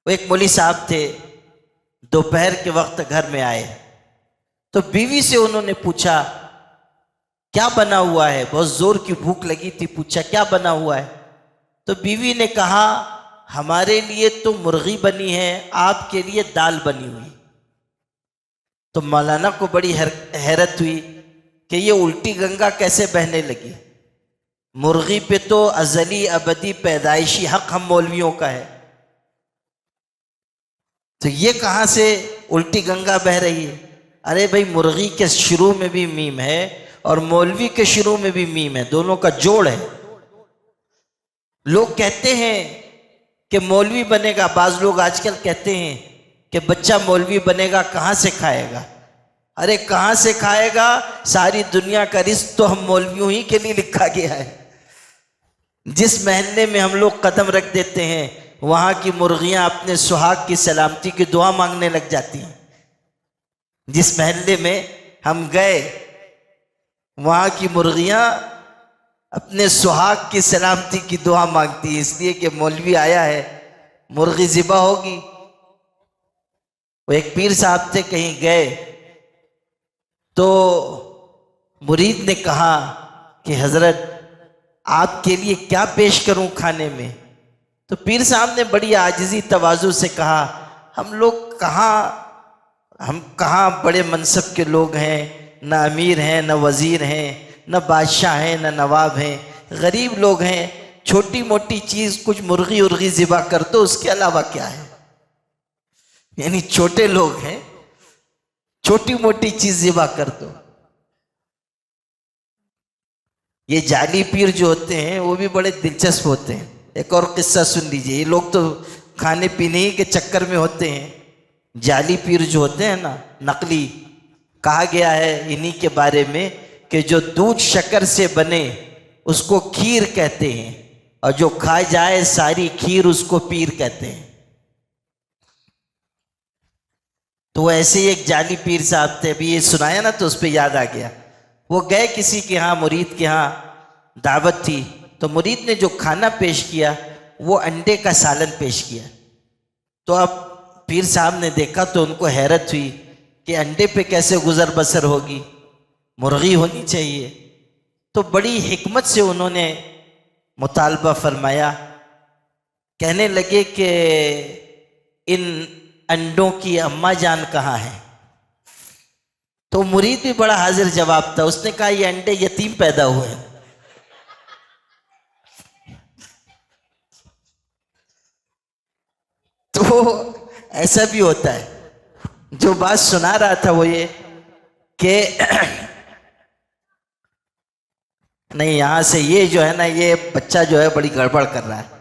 وہ ایک مولوی صاحب تھے، دوپہر کے وقت گھر میں آئے تو بیوی سے انہوں نے پوچھا کیا بنا ہوا ہے؟ بہت زور کی بھوک لگی تھی، پوچھا کیا بنا ہوا ہے؟ تو بیوی نے کہا ہمارے لیے تو مرغی بنی ہے، آپ کے لیے دال بنی ہوئی. تو مولانا کو بڑی حیرت ہوئی کہ یہ الٹی گنگا کیسے بہنے لگی. مرغی پہ تو ازلی ابدی پیدائشی حق ہم مولویوں کا ہے، تو یہ کہاں سے الٹی گنگا بہ رہی ہے؟ ارے بھائی مرغی کے شروع میں بھی میم ہے اور مولوی کے شروع میں بھی میم ہے، دونوں کا جوڑ ہے. لوگ کہتے ہیں کہ مولوی بنے گا، بعض لوگ آج کل کہتے ہیں کہ بچہ مولوی بنے گا، کہاں سے کھائے گا؟ ارے کہاں سے کھائے گا؟ ساری دنیا کا رزق تو ہم مولویوں ہی کے لیے لکھا گیا ہے. جس محلے میں ہم لوگ قدم رکھ دیتے ہیں وہاں کی مرغیاں اپنے سہاگ کی سلامتی کی دعا مانگنے لگ جاتی ہیں. جس محلے میں ہم گئے وہاں کی مرغیاں اپنے سہاگ کی سلامتی کی دعا مانگتی ہیں، اس لیے کہ مولوی آیا ہے مرغی ذبح ہوگی. وہ ایک پیر صاحب تھے، کہیں گئے تو مرید نے کہا کہ حضرت آپ کے لیے کیا پیش کروں کھانے میں؟ تو پیر صاحب نے بڑی عاجزی تواضع سے کہا ہم کہاں بڑے منصب کے لوگ ہیں، نہ امیر ہیں، نہ وزیر ہیں، نہ بادشاہ ہیں، نہ نواب ہیں، غریب لوگ ہیں. چھوٹی موٹی چیز کچھ مرغی ارغی ذبح کر دو، اس کے علاوہ کیا ہے؟ یعنی چھوٹے لوگ ہیں، چھوٹی موٹی چیز ذبح کر دو. یہ جعلی پیر جو ہوتے ہیں وہ بھی بڑے دلچسپ ہوتے ہیں. ایک اور قصہ سن لیجئے. یہ لوگ تو کھانے پینے ہی کے چکر میں ہوتے ہیں. جعلی پیر جو ہوتے ہیں نا، نقلی، کہا گیا ہے انہی کے بارے میں کہ جو دودھ شکر سے بنے اس کو کھیر کہتے ہیں، اور جو کھا جائے ساری کھیر اس کو پیر کہتے ہیں. تو وہ ایسے ہی ایک جعلی پیر صاحب تھے، ابھی یہ سنایا نا تو اس پہ یاد آ گیا. وہ گئے کسی کے ہاں، مرید کے ہاں دعوت تھی، تو مرید نے جو کھانا پیش کیا وہ انڈے کا سالن پیش کیا. تو اب پیر صاحب نے دیکھا تو ان کو حیرت ہوئی کہ انڈے پہ کیسے گزر بسر ہوگی، مرغی ہونی چاہیے. تو بڑی حکمت سے انہوں نے مطالبہ فرمایا. کہنے لگے کہ ان انڈوں کی اماں جان کہاں ہیں؟ تو مرید بھی بڑا حاضر جواب تھا، اس نے کہا یہ انڈے یتیم پیدا ہوئے ہیں. تو ایسا بھی ہوتا ہے. جو بات سنا رہا تھا وہ یہ کہ نہیں یہاں سے یہ جو ہے نا، یہ بچہ جو ہے بڑی گڑبڑ کر رہا ہے،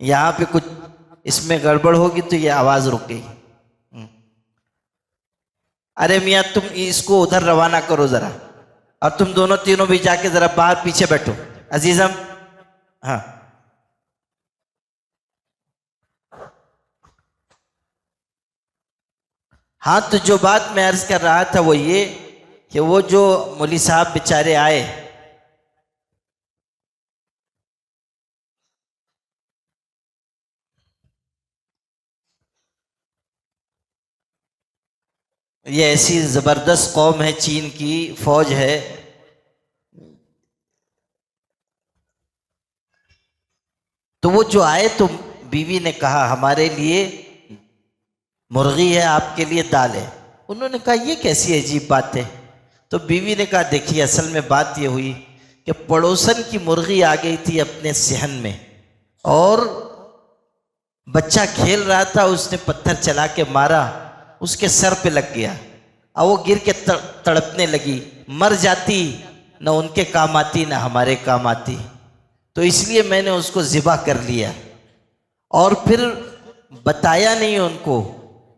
یہاں پہ کچھ اس میں گڑبڑ ہوگی تو یہ آواز رک گئی. ارے میاں تم اس کو ادھر روانہ کرو ذرا، اور تم دونوں تینوں بھی جا کے ذرا باہر پیچھے بیٹھو. عزیزم، ہاں ہاں. تو جو بات میں عرض کر رہا تھا وہ یہ کہ وہ جو مولوی صاحب بیچارے آئے، یہ ایسی زبردست قوم ہے، چین کی فوج ہے، تو وہ جو آئے تو بیوی نے کہا ہمارے لیے مرغی ہے، آپ کے لیے دال ہے۔ انہوں نے کہا یہ کیسی عجیب بات ہے؟ تو بیوی نے کہا دیکھیے اصل میں بات یہ ہوئی کہ پڑوسن کی مرغی آ گئی تھی اپنے صحن میں، اور بچہ کھیل رہا تھا، اس نے پتھر چلا کے مارا، اس کے سر پہ لگ گیا، اور وہ گر کے تڑپنے لگی۔ مر جاتی، نہ ان کے کام آتی نہ ہمارے کام آتی، تو اس لیے میں نے اس کو ذبح کر لیا، اور پھر بتایا نہیں ان کو،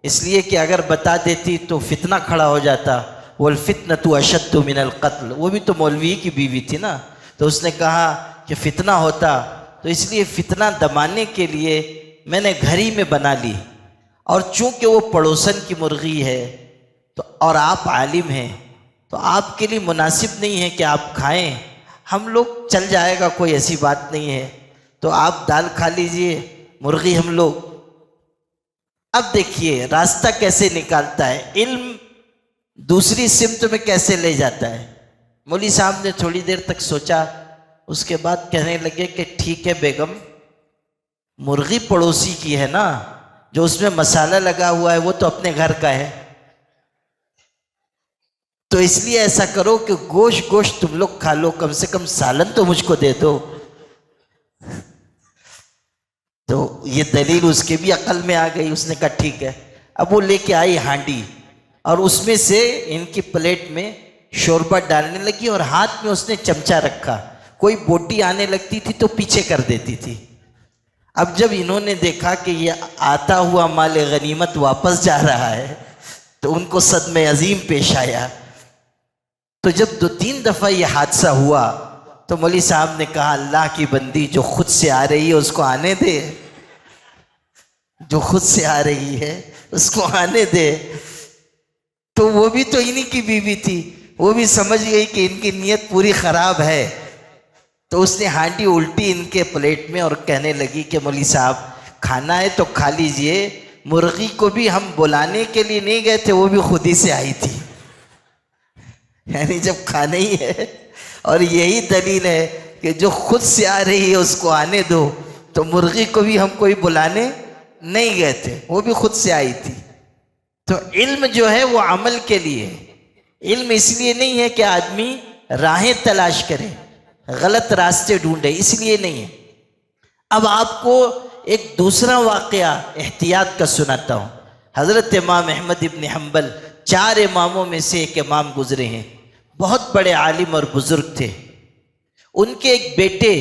اس لیے کہ اگر بتا دیتی تو فتنہ کھڑا ہو جاتا۔ والفتنة اشد من القتل، وہ بھی تو مولوی کی بیوی تھی نا، تو اس نے کہا کہ فتنہ ہوتا، تو اس لیے فتنہ دمانے کے لیے میں نے گھر ہی میں بنا لی، اور چونکہ وہ پڑوسن کی مرغی ہے تو اور آپ عالم ہیں تو آپ کے لیے مناسب نہیں ہے کہ آپ کھائیں، ہم لوگ چل جائے گا، کوئی ایسی بات نہیں ہے، تو آپ دال کھا لیجئے، مرغی ہم لوگ۔ اب دیکھیے راستہ کیسے نکالتا ہے، علم دوسری سمت میں کیسے لے جاتا ہے۔ مولوی صاحب نے تھوڑی دیر تک سوچا، اس کے بعد کہنے لگے کہ ٹھیک ہے بیگم، مرغی پڑوسی کی ہے نا، جو اس میں مسالہ لگا ہوا ہے وہ تو اپنے گھر کا ہے، تو اس لیے ایسا کرو کہ گوشت تم لوگ کھا لو، کم سے کم سالن تو مجھ کو دے دو۔ تو یہ دلیل اس کے بھی عقل میں آ گئی، اس نے کہا ٹھیک ہے۔ اب وہ لے کے آئی ہانڈی، اور اس میں سے ان کی پلیٹ میں شوربہ ڈالنے لگی، اور ہاتھ میں اس نے چمچہ رکھا، کوئی بوٹی آنے لگتی تھی تو پیچھے کر دیتی تھی۔ اب جب انہوں نے دیکھا کہ یہ آتا ہوا مال غنیمت واپس جا رہا ہے تو ان کو صدمہ عظیم پیش آیا۔ تو جب 2-3 دفعہ یہ حادثہ ہوا تو مولوی صاحب نے کہا اللہ کی بندی، جو خود سے آ رہی ہے اس کو آنے دے، جو خود سے آ رہی ہے اس کو آنے دے۔ تو وہ بھی تو انہی کی بیوی تھی، وہ بھی سمجھ گئی کہ ان کی نیت پوری خراب ہے، تو اس نے ہانڈی الٹی ان کے پلیٹ میں اور کہنے لگی کہ مولوی صاحب کھانا ہے تو کھا لیجئے، مرغی کو بھی ہم بلانے کے لیے نہیں گئے تھے، وہ بھی خود ہی سے آئی تھی۔ یعنی جب کھانا ہی ہے، اور یہی دلیل ہے کہ جو خود سے آ رہی ہے اس کو آنے دو، تو مرغی کو بھی ہم کوئی بلانے نہیں گئے تھے، وہ بھی خود سے آئی تھی۔ تو علم جو ہے وہ عمل کے لیے، علم اس لیے نہیں ہے کہ آدمی راہیں تلاش کرے، غلط راستے ڈھونڈے، اس لیے نہیں ہے۔ اب آپ کو ایک دوسرا واقعہ احتیاط کا سناتا ہوں۔ حضرت امام احمد ابن حنبل 4 اماموں میں سے ایک امام گزرے ہیں، بہت بڑے عالم اور بزرگ تھے۔ ان کے ایک بیٹے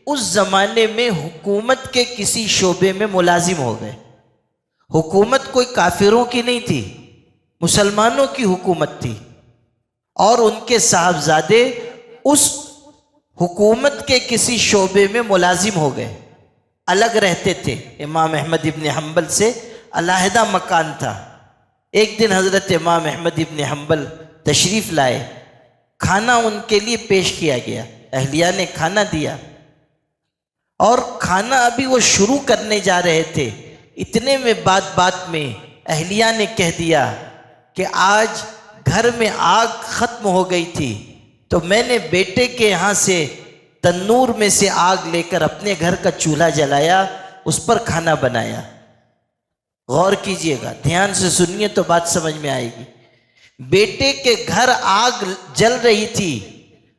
اس زمانے میں حکومت کے کسی شعبے میں ملازم ہو گئے۔ حکومت کوئی کافروں کی نہیں تھی، مسلمانوں کی حکومت تھی، اور ان کے صاحبزادے اس حکومت کے کسی شعبے میں ملازم ہو گئے، الگ رہتے تھے، امام احمد ابن حنبل سے علیحدہ مکان تھا۔ ایک دن حضرت امام احمد ابن حنبل تشریف لائے، کھانا ان کے لیے پیش کیا گیا، اہلیہ نے کھانا دیا، اور کھانا ابھی وہ شروع کرنے جا رہے تھے، اتنے میں بات میں اہلیہ نے کہہ دیا کہ آج گھر میں آگ ختم ہو گئی تھی، تو میں نے بیٹے کے یہاں سے تنور میں سے آگ لے کر اپنے گھر کا چولہا جلایا، اس پر کھانا بنایا۔ غور کیجئے گا، دھیان سے سنیے تو بات سمجھ میں آئے گی۔ بیٹے کے گھر آگ جل رہی تھی،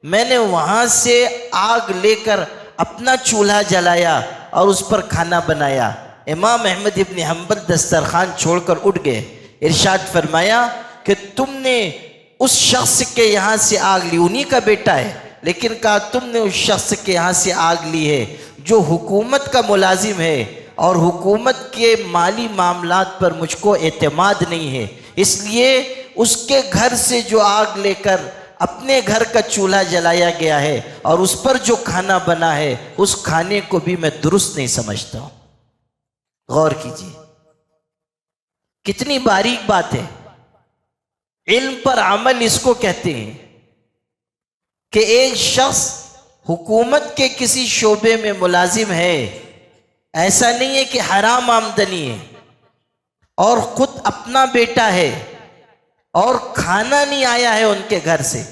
میں نے وہاں سے آگ لے کر اپنا چولہا جلایا اور اس پر کھانا بنایا۔ امام احمد ابن حنبل دسترخوان چھوڑ کر اٹھ گئے، ارشاد فرمایا کہ تم نے اس شخص کے یہاں سے آگ لی، انہی کا بیٹا ہے، لیکن کہا تم نے اس شخص کے یہاں سے آگ لی ہے جو حکومت کا ملازم ہے، اور حکومت کے مالی معاملات پر مجھ کو اعتماد نہیں ہے، اس لیے اس کے گھر سے جو آگ لے کر اپنے گھر کا چولہا جلایا گیا ہے اور اس پر جو کھانا بنا ہے، اس کھانے کو بھی میں درست نہیں سمجھتا ہوں۔ غور کیجیے، کتنی باریک بات ہے۔ علم پر عمل اس کو کہتے ہیں کہ ایک شخص حکومت کے کسی شعبے میں ملازم ہے، ایسا نہیں ہے کہ حرام آمدنی ہے، اور خود اپنا بیٹا ہے، اور کھانا نہیں آیا ہے ان کے گھر سے،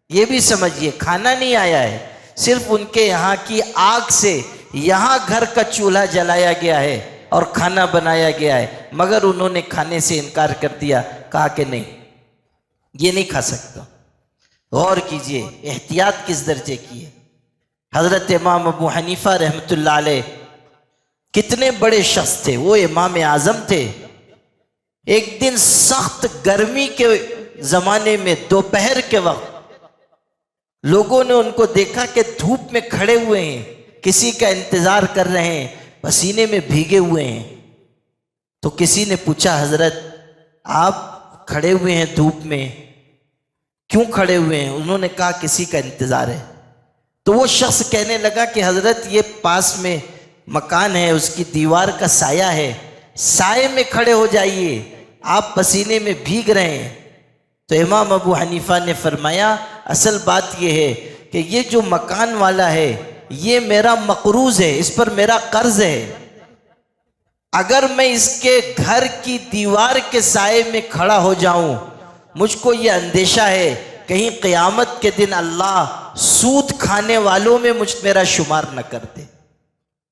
یہ بھی سمجھیے کھانا نہیں آیا ہے، صرف ان کے یہاں کی آگ سے یہاں گھر کا چولہا جلایا گیا ہے اور کھانا بنایا گیا ہے، مگر انہوں نے کھانے سے انکار کر دیا، کہا کہ نہیں، یہ نہیں کھا سکتا۔ غور کیجئے احتیاط کس درجے کی ہے۔ حضرت امام ابو حنیفہ رحمۃ اللہ علیہ کتنے بڑے شخص تھے، وہ امام اعظم تھے۔ ایک دن سخت گرمی کے زمانے میں دوپہر کے وقت لوگوں نے ان کو دیکھا کہ دھوپ میں کھڑے ہوئے ہیں، کسی کا انتظار کر رہے ہیں، پسینے میں بھیگے ہوئے ہیں۔ تو کسی نے پوچھا، حضرت آپ کھڑے ہوئے ہیں دھوپ میں، کیوں کھڑے ہوئے ہیں؟ انہوں نے کہا کسی کا انتظار ہے۔ تو وہ شخص کہنے لگا کہ حضرت یہ پاس میں مکان ہے، اس کی دیوار کا سایہ ہے، سائے میں کھڑے ہو جائیے، آپ پسینے میں بھیگ رہے ہیں۔ تو امام ابو حنیفہ نے فرمایا، اصل بات یہ ہے کہ یہ جو مکان والا ہے یہ میرا مقروض ہے، اس پر میرا قرض ہے۔ اگر میں اس کے گھر کی دیوار کے سائے میں کھڑا ہو جاؤں، مجھ کو یہ اندیشہ ہے کہیں قیامت کے دن اللہ سود کھانے والوں میں میرا شمار نہ کر دے۔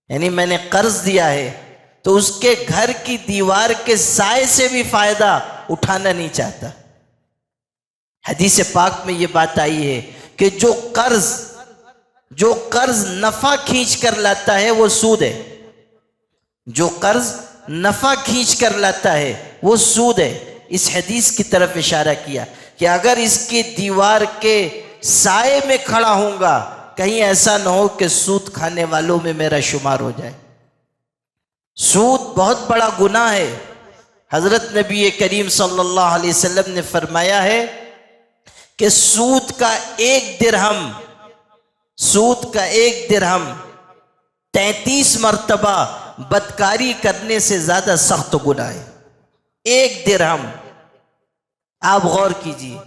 یعنی میں نے قرض دیا ہے تو اس کے گھر کی دیوار کے سائے سے بھی فائدہ اٹھانا نہیں چاہتا۔ حدیث پاک میں یہ بات آئی ہے کہ جو قرض نفع کھینچ کر لاتا ہے وہ سود ہے، جو قرض نفع کھینچ کر لاتا ہے وہ سود ہے۔ اس حدیث کی طرف اشارہ کیا کہ اگر اس کی دیوار کے سائے میں کھڑا ہوں گا، کہیں ایسا نہ ہو کہ سود کھانے والوں میں میرا شمار ہو جائے۔ سود بہت بڑا گناہ ہے۔ حضرت نبی کریم صلی اللہ علیہ وسلم نے فرمایا ہے کہ سود کا ایک درہم 33 مرتبہ بدکاری کرنے سے زیادہ سخت گناہ ہے۔ ایک درہم، آپ غور کیجئے۔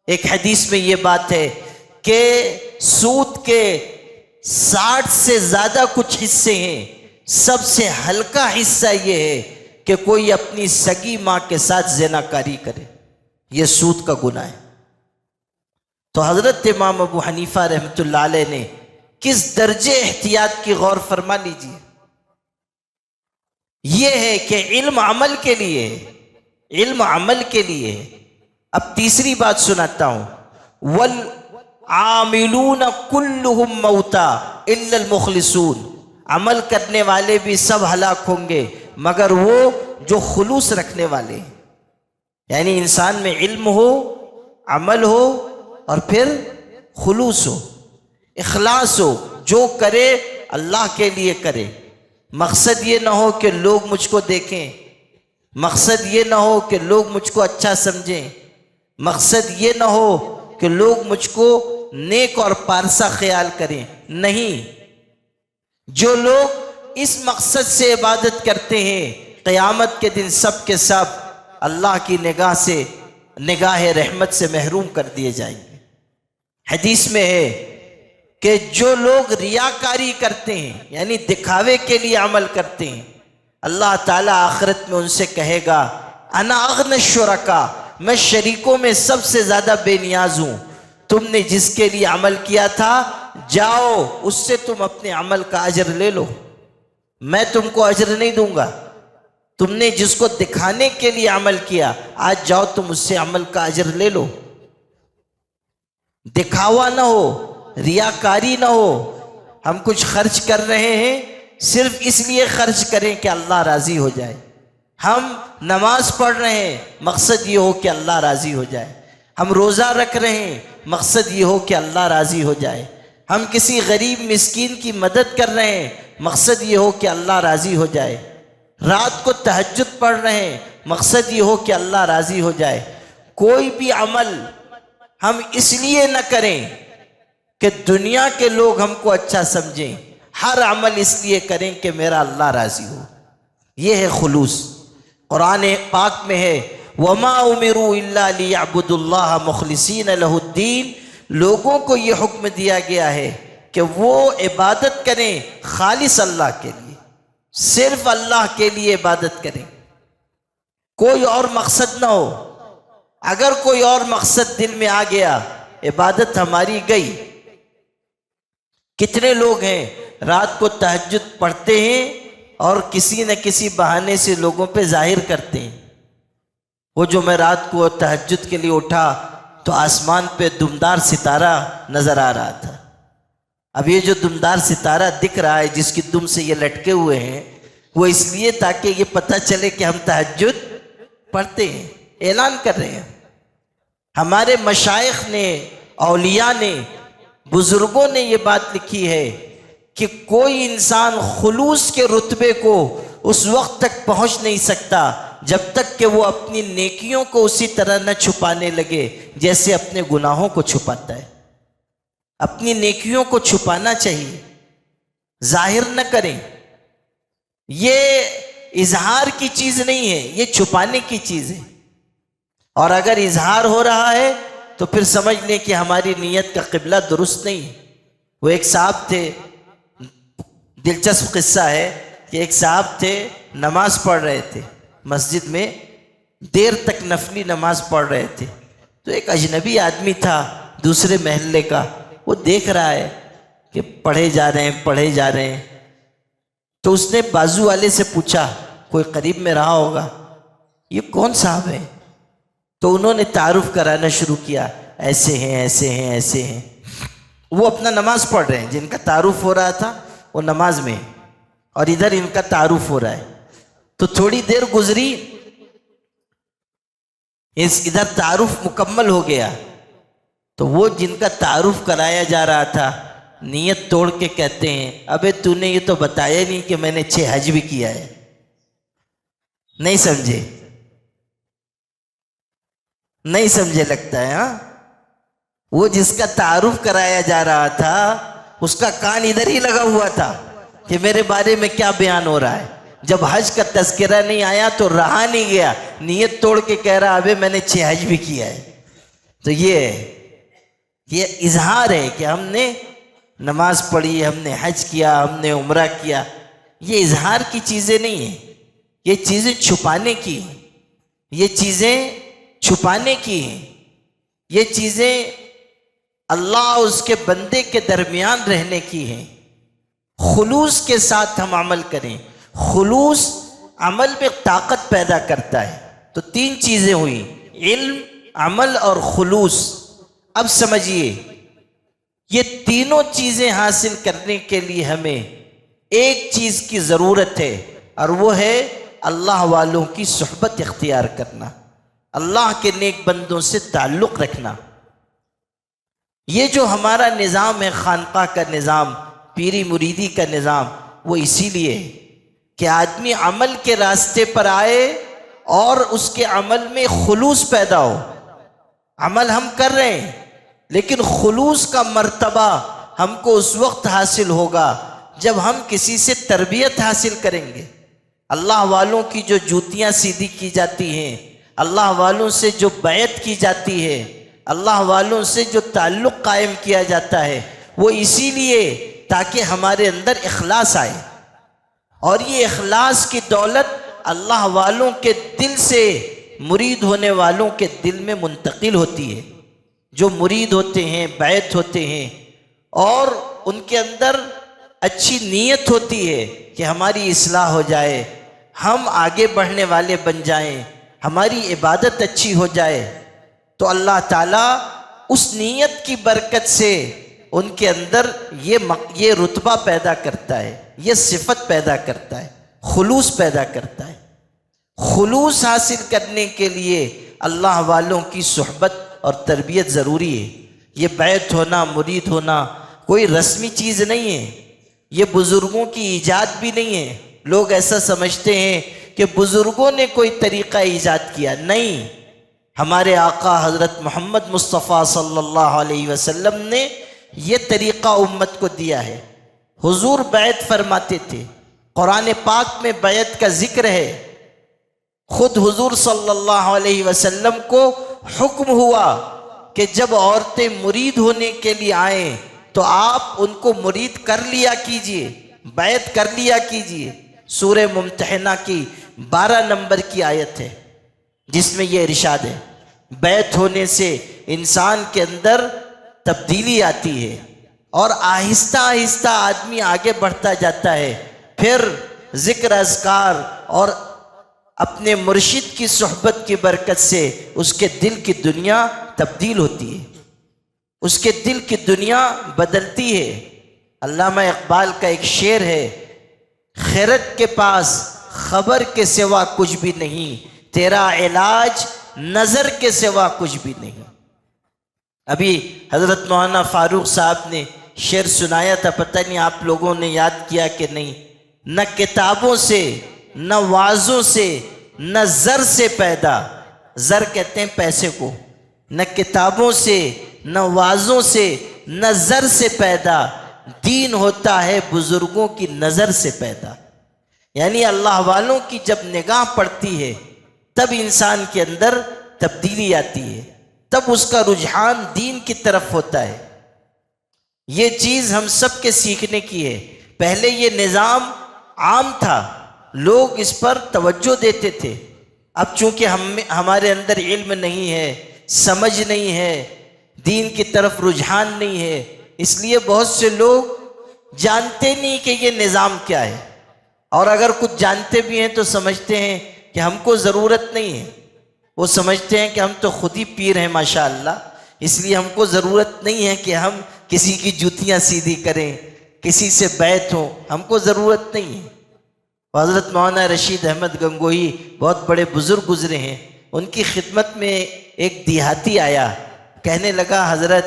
ایک حدیث میں یہ بات ہے کہ سود کے 60 سے زیادہ کچھ حصے ہیں، سب سے ہلکا حصہ یہ ہے کہ کوئی اپنی سگی ماں کے ساتھ زناکاری کرے، یہ سود کا گناہ ہے۔ تو حضرت امام ابو حنیفہ رحمۃ اللہ علیہ نے کس درجے احتیاط کی غور فرما لیجیے۔ یہ ہے کہ علم عمل کے لیے ہے۔ اب تیسری بات سناتا ہوں، والعاملون كلهم موتى الا المخلصون، عمل کرنے والے بھی سب ہلاک ہوں گے مگر وہ جو خلوص رکھنے والے ہیں۔ یعنی انسان میں علم ہو، عمل ہو اور پھر خلوص ہو، اخلاص ہو، جو کرے اللہ کے لیے کرے۔ مقصد یہ نہ ہو کہ لوگ مجھ کو دیکھیں، مقصد یہ نہ ہو کہ لوگ مجھ کو اچھا سمجھیں، مقصد یہ نہ ہو کہ لوگ مجھ کو نیک اور پارسا خیال کریں۔ نہیں، جو لوگ اس مقصد سے عبادت کرتے ہیں قیامت کے دن سب کے سب اللہ کی نگاہ رحمت سے محروم کر دیے جائیں گے۔ حدیث میں ہے کہ جو لوگ ریاکاری کرتے ہیں، یعنی دکھاوے کے لیے عمل کرتے ہیں، اللہ تعالیٰ آخرت میں ان سے کہے گا، انا اغنی الشرکاء، میں شریکوں میں سب سے زیادہ بے نیاز ہوں، تم نے جس کے لیے عمل کیا تھا جاؤ اس سے تم اپنے عمل کا اجر لے لو، میں تم کو اجر نہیں دوں گا۔ تم نے جس کو دکھانے کے لیے عمل کیا، آج جاؤ تم اس سے عمل کا اجر لے لو۔ دکھاوا نہ ہو، ریاکاری نہ ہو۔ ہم کچھ خرچ کر رہے ہیں صرف اس لیے خرچ کریں کہ اللہ راضی ہو جائے۔ ہم نماز پڑھ رہے ہیں، مقصد یہ ہو کہ اللہ راضی ہو جائے۔ ہم روزہ رکھ رہے ہیں، مقصد یہ ہو کہ اللہ راضی ہو جائے۔ ہم کسی غریب مسکین کی مدد کر رہے ہیں، مقصد یہ ہو کہ اللہ راضی ہو جائے۔ رات کو تہجد پڑھ رہے ہیں، مقصد یہ ہو کہ اللہ راضی ہو جائے۔ کوئی بھی عمل ہم اس لیے نہ کریں کہ دنیا کے لوگ ہم کو اچھا سمجھیں، ہر عمل اس لیے کریں کہ میرا اللہ راضی ہو۔ یہ ہے خلوص۔ قرآن پاک میں ہے وَمَا أُمِرُوا إِلَّا لِيَعْبُدُوا اللَّهَ مُخْلِصِينَ لَهُ الدِّينَ، لوگوں کو یہ حکم دیا گیا ہے کہ وہ عبادت کریں خالص اللہ کے لیے، صرف اللہ کے لیے عبادت کریں، کوئی اور مقصد نہ ہو۔ اگر کوئی اور مقصد دل میں آ گیا، عبادت ہماری گئی۔ کتنے لوگ ہیں رات کو تہجد پڑھتے ہیں اور کسی نہ کسی بہانے سے لوگوں پہ ظاہر کرتے ہیں۔ وہ جو میں رات کو تہجد کے لیے اٹھا تو آسمان پہ دمدار ستارہ نظر آ رہا تھا۔ اب یہ جو دمدار ستارہ دکھ رہا ہے جس کی دم سے یہ لٹکے ہوئے ہیں، وہ اس لیے تاکہ یہ پتہ چلے کہ ہم تہجد پڑھتے ہیں، اعلان کر رہے ہیں۔ ہمارے مشائخ نے، اولیاء نے، بزرگوں نے یہ بات لکھی ہے کہ کوئی انسان خلوص کے رتبے کو اس وقت تک پہنچ نہیں سکتا جب تک کہ وہ اپنی نیکیوں کو اسی طرح نہ چھپانے لگے جیسے اپنے گناہوں کو چھپاتا ہے۔ اپنی نیکیوں کو چھپانا چاہیے، ظاہر نہ کریں۔ یہ اظہار کی چیز نہیں ہے، یہ چھپانے کی چیز ہے۔ اور اگر اظہار ہو رہا ہے تو پھر سمجھ لیں کہ ہماری نیت کا قبلہ درست نہیں ہے۔ وہ ایک صاحب تھے، دلچسپ قصہ ہے کہ ایک صاحب تھے، نماز پڑھ رہے تھے مسجد میں، دیر تک نفلی نماز پڑھ رہے تھے۔ تو ایک اجنبی آدمی تھا دوسرے محلے کا، وہ دیکھ رہا ہے کہ پڑھے جا رہے ہیں۔ تو اس نے بازو والے سے پوچھا، کوئی قریب میں رہا ہوگا، یہ کون صاحب ہے؟ تو انہوں نے تعارف کرانا شروع کیا، ایسے ہیں۔ وہ اپنا نماز پڑھ رہے ہیں، جن کا تعارف ہو رہا تھا وہ نماز میں، اور ادھر ان کا تعارف ہو رہا ہے۔ تو تھوڑی دیر گزری، ادھر تعارف مکمل ہو گیا، تو وہ جن کا تعارف کرایا جا رہا تھا نیت توڑ کے کہتے ہیں، ابے تو نے یہ تو بتایا نہیں کہ میں نے 6 حج بھی کیا ہے۔ نہیں سمجھے لگتا ہے، ہاں؟ وہ جس کا تعارف کرایا جا رہا تھا اس کا کان ادھر ہی لگا ہوا تھا کہ میرے بارے میں کیا بیان ہو رہا ہے۔ جب حج کا تذکرہ نہیں آیا تو رہا نہیں گیا، نیت توڑ کے کہہ رہا ابے میں نے 6 حج بھی کیا ہے۔ تو یہ اظہار ہے کہ ہم نے نماز پڑھی، ہم نے حج کیا، ہم نے عمرہ کیا۔ یہ اظہار کی چیزیں نہیں ہیں، یہ چیزیں چھپانے کی ہیں، یہ چیزیں اللہ اور اس کے بندے کے درمیان رہنے کی ہیں۔ خلوص کے ساتھ ہم عمل کریں۔ خلوص عمل میں طاقت پیدا کرتا ہے۔ تو 3 چیزیں ہوئی، علم، عمل اور خلوص۔ اب سمجھیے، یہ تینوں چیزیں حاصل کرنے کے لیے ہمیں ایک چیز کی ضرورت ہے، اور وہ ہے اللہ والوں کی صحبت اختیار کرنا، اللہ کے نیک بندوں سے تعلق رکھنا۔ یہ جو ہمارا نظام ہے، خانقاہ کا نظام، پیری مریدی کا نظام، وہ اسی لیے ہے کہ آدمی عمل کے راستے پر آئے اور اس کے عمل میں خلوص پیدا ہو۔ عمل ہم کر رہے ہیں لیکن خلوص کا مرتبہ ہم کو اس وقت حاصل ہوگا جب ہم کسی سے تربیت حاصل کریں گے۔ اللہ والوں کی جو جوتیاں سیدھی کی جاتی ہیں، اللہ والوں سے جو بیعت کی جاتی ہے، اللہ والوں سے جو تعلق قائم کیا جاتا ہے، وہ اسی لیے تاکہ ہمارے اندر اخلاص آئے، اور یہ اخلاص کی دولت اللہ والوں کے دل سے مرید ہونے والوں کے دل میں منتقل ہوتی ہے۔ جو مرید ہوتے ہیں، بیعت ہوتے ہیں، اور ان کے اندر اچھی نیت ہوتی ہے کہ ہماری اصلاح ہو جائے، ہم آگے بڑھنے والے بن جائیں، ہماری عبادت اچھی ہو جائے، تو اللہ تعالیٰ اس نیت کی برکت سے ان کے اندر یہ رتبہ پیدا کرتا ہے، یہ صفت پیدا کرتا ہے، خلوص پیدا کرتا ہے۔ خلوص حاصل کرنے کے لیے اللہ والوں کی صحبت اور تربیت ضروری ہے۔ یہ بیعت ہونا، مرید ہونا کوئی رسمی چیز نہیں ہے، یہ بزرگوں کی ایجاد بھی نہیں ہے۔ لوگ ایسا سمجھتے ہیں کہ بزرگوں نے کوئی طریقہ ایجاد کیا، نہیں، ہمارے آقا حضرت محمد مصطفیٰ صلی اللہ علیہ وسلم نے یہ طریقہ امت کو دیا ہے۔ حضور بیعت فرماتے تھے، قرآن پاک میں بیعت کا ذکر ہے، خود حضور صلی اللہ علیہ وسلم کو حکم ہوا کہ جب عورتیں مرید ہونے کے لیے آئیں تو آپ ان کو مرید کر لیا کیجئے، بیعت کر لیا کیجئے۔ سورہ ممتحنہ کی 12 نمبر کی آیت ہے جس میں یہ ارشاد ہے، بیعت ہونے سے انسان کے اندر تبدیلی آتی ہے، اور آہستہ آہستہ آدمی آگے بڑھتا جاتا ہے، پھر ذکر اذکار اور اپنے مرشد کی صحبت کی برکت سے اس کے دل کی دنیا تبدیل ہوتی ہے، اس کے دل کی دنیا بدلتی ہے۔ علامہ اقبال کا ایک شعر ہے، خیرت کے پاس خبر کے سوا کچھ بھی نہیں، تیرا علاج نظر کے سوا کچھ بھی نہیں۔ ابھی حضرت مولانا فاروق صاحب نے شعر سنایا تھا، پتہ نہیں آپ لوگوں نے یاد کیا کہ نہیں۔ نہ کتابوں سے، نہ وعظوں سے، نہ زر سے پیدا، زر کہتے ہیں پیسے کو، نہ کتابوں سے، نہ وعظوں سے، نہ زر سے پیدا، دین ہوتا ہے بزرگوں کی نظر سے پیدا۔ یعنی اللہ والوں کی جب نگاہ پڑتی ہے تب انسان کے اندر تبدیلی آتی ہے، تب اس کا رجحان دین کی طرف ہوتا ہے۔ یہ چیز ہم سب کے سیکھنے کی ہے۔ پہلے یہ نظام عام تھا، لوگ اس پر توجہ دیتے تھے۔ اب چونکہ ہمارے اندر علم نہیں ہے، سمجھ نہیں ہے، دین کی طرف رجحان نہیں ہے، اس لیے بہت سے لوگ جانتے نہیں کہ یہ نظام کیا ہے، اور اگر کچھ جانتے بھی ہیں تو سمجھتے ہیں کہ ہم کو ضرورت نہیں ہے۔ وہ سمجھتے ہیں کہ ہم تو خود ہی پیر ہیں ماشاءاللہ، اس لیے ہم کو ضرورت نہیں ہے کہ ہم کسی کی جوتیاں سیدھی کریں، کسی سے بیعت ہوں، ہم کو ضرورت نہیں ہے۔ حضرت مولانا رشید احمد گنگوہی بہت بڑے بزرگ گزرے ہیں، ان کی خدمت میں ایک دیہاتی آیا، کہنے لگا حضرت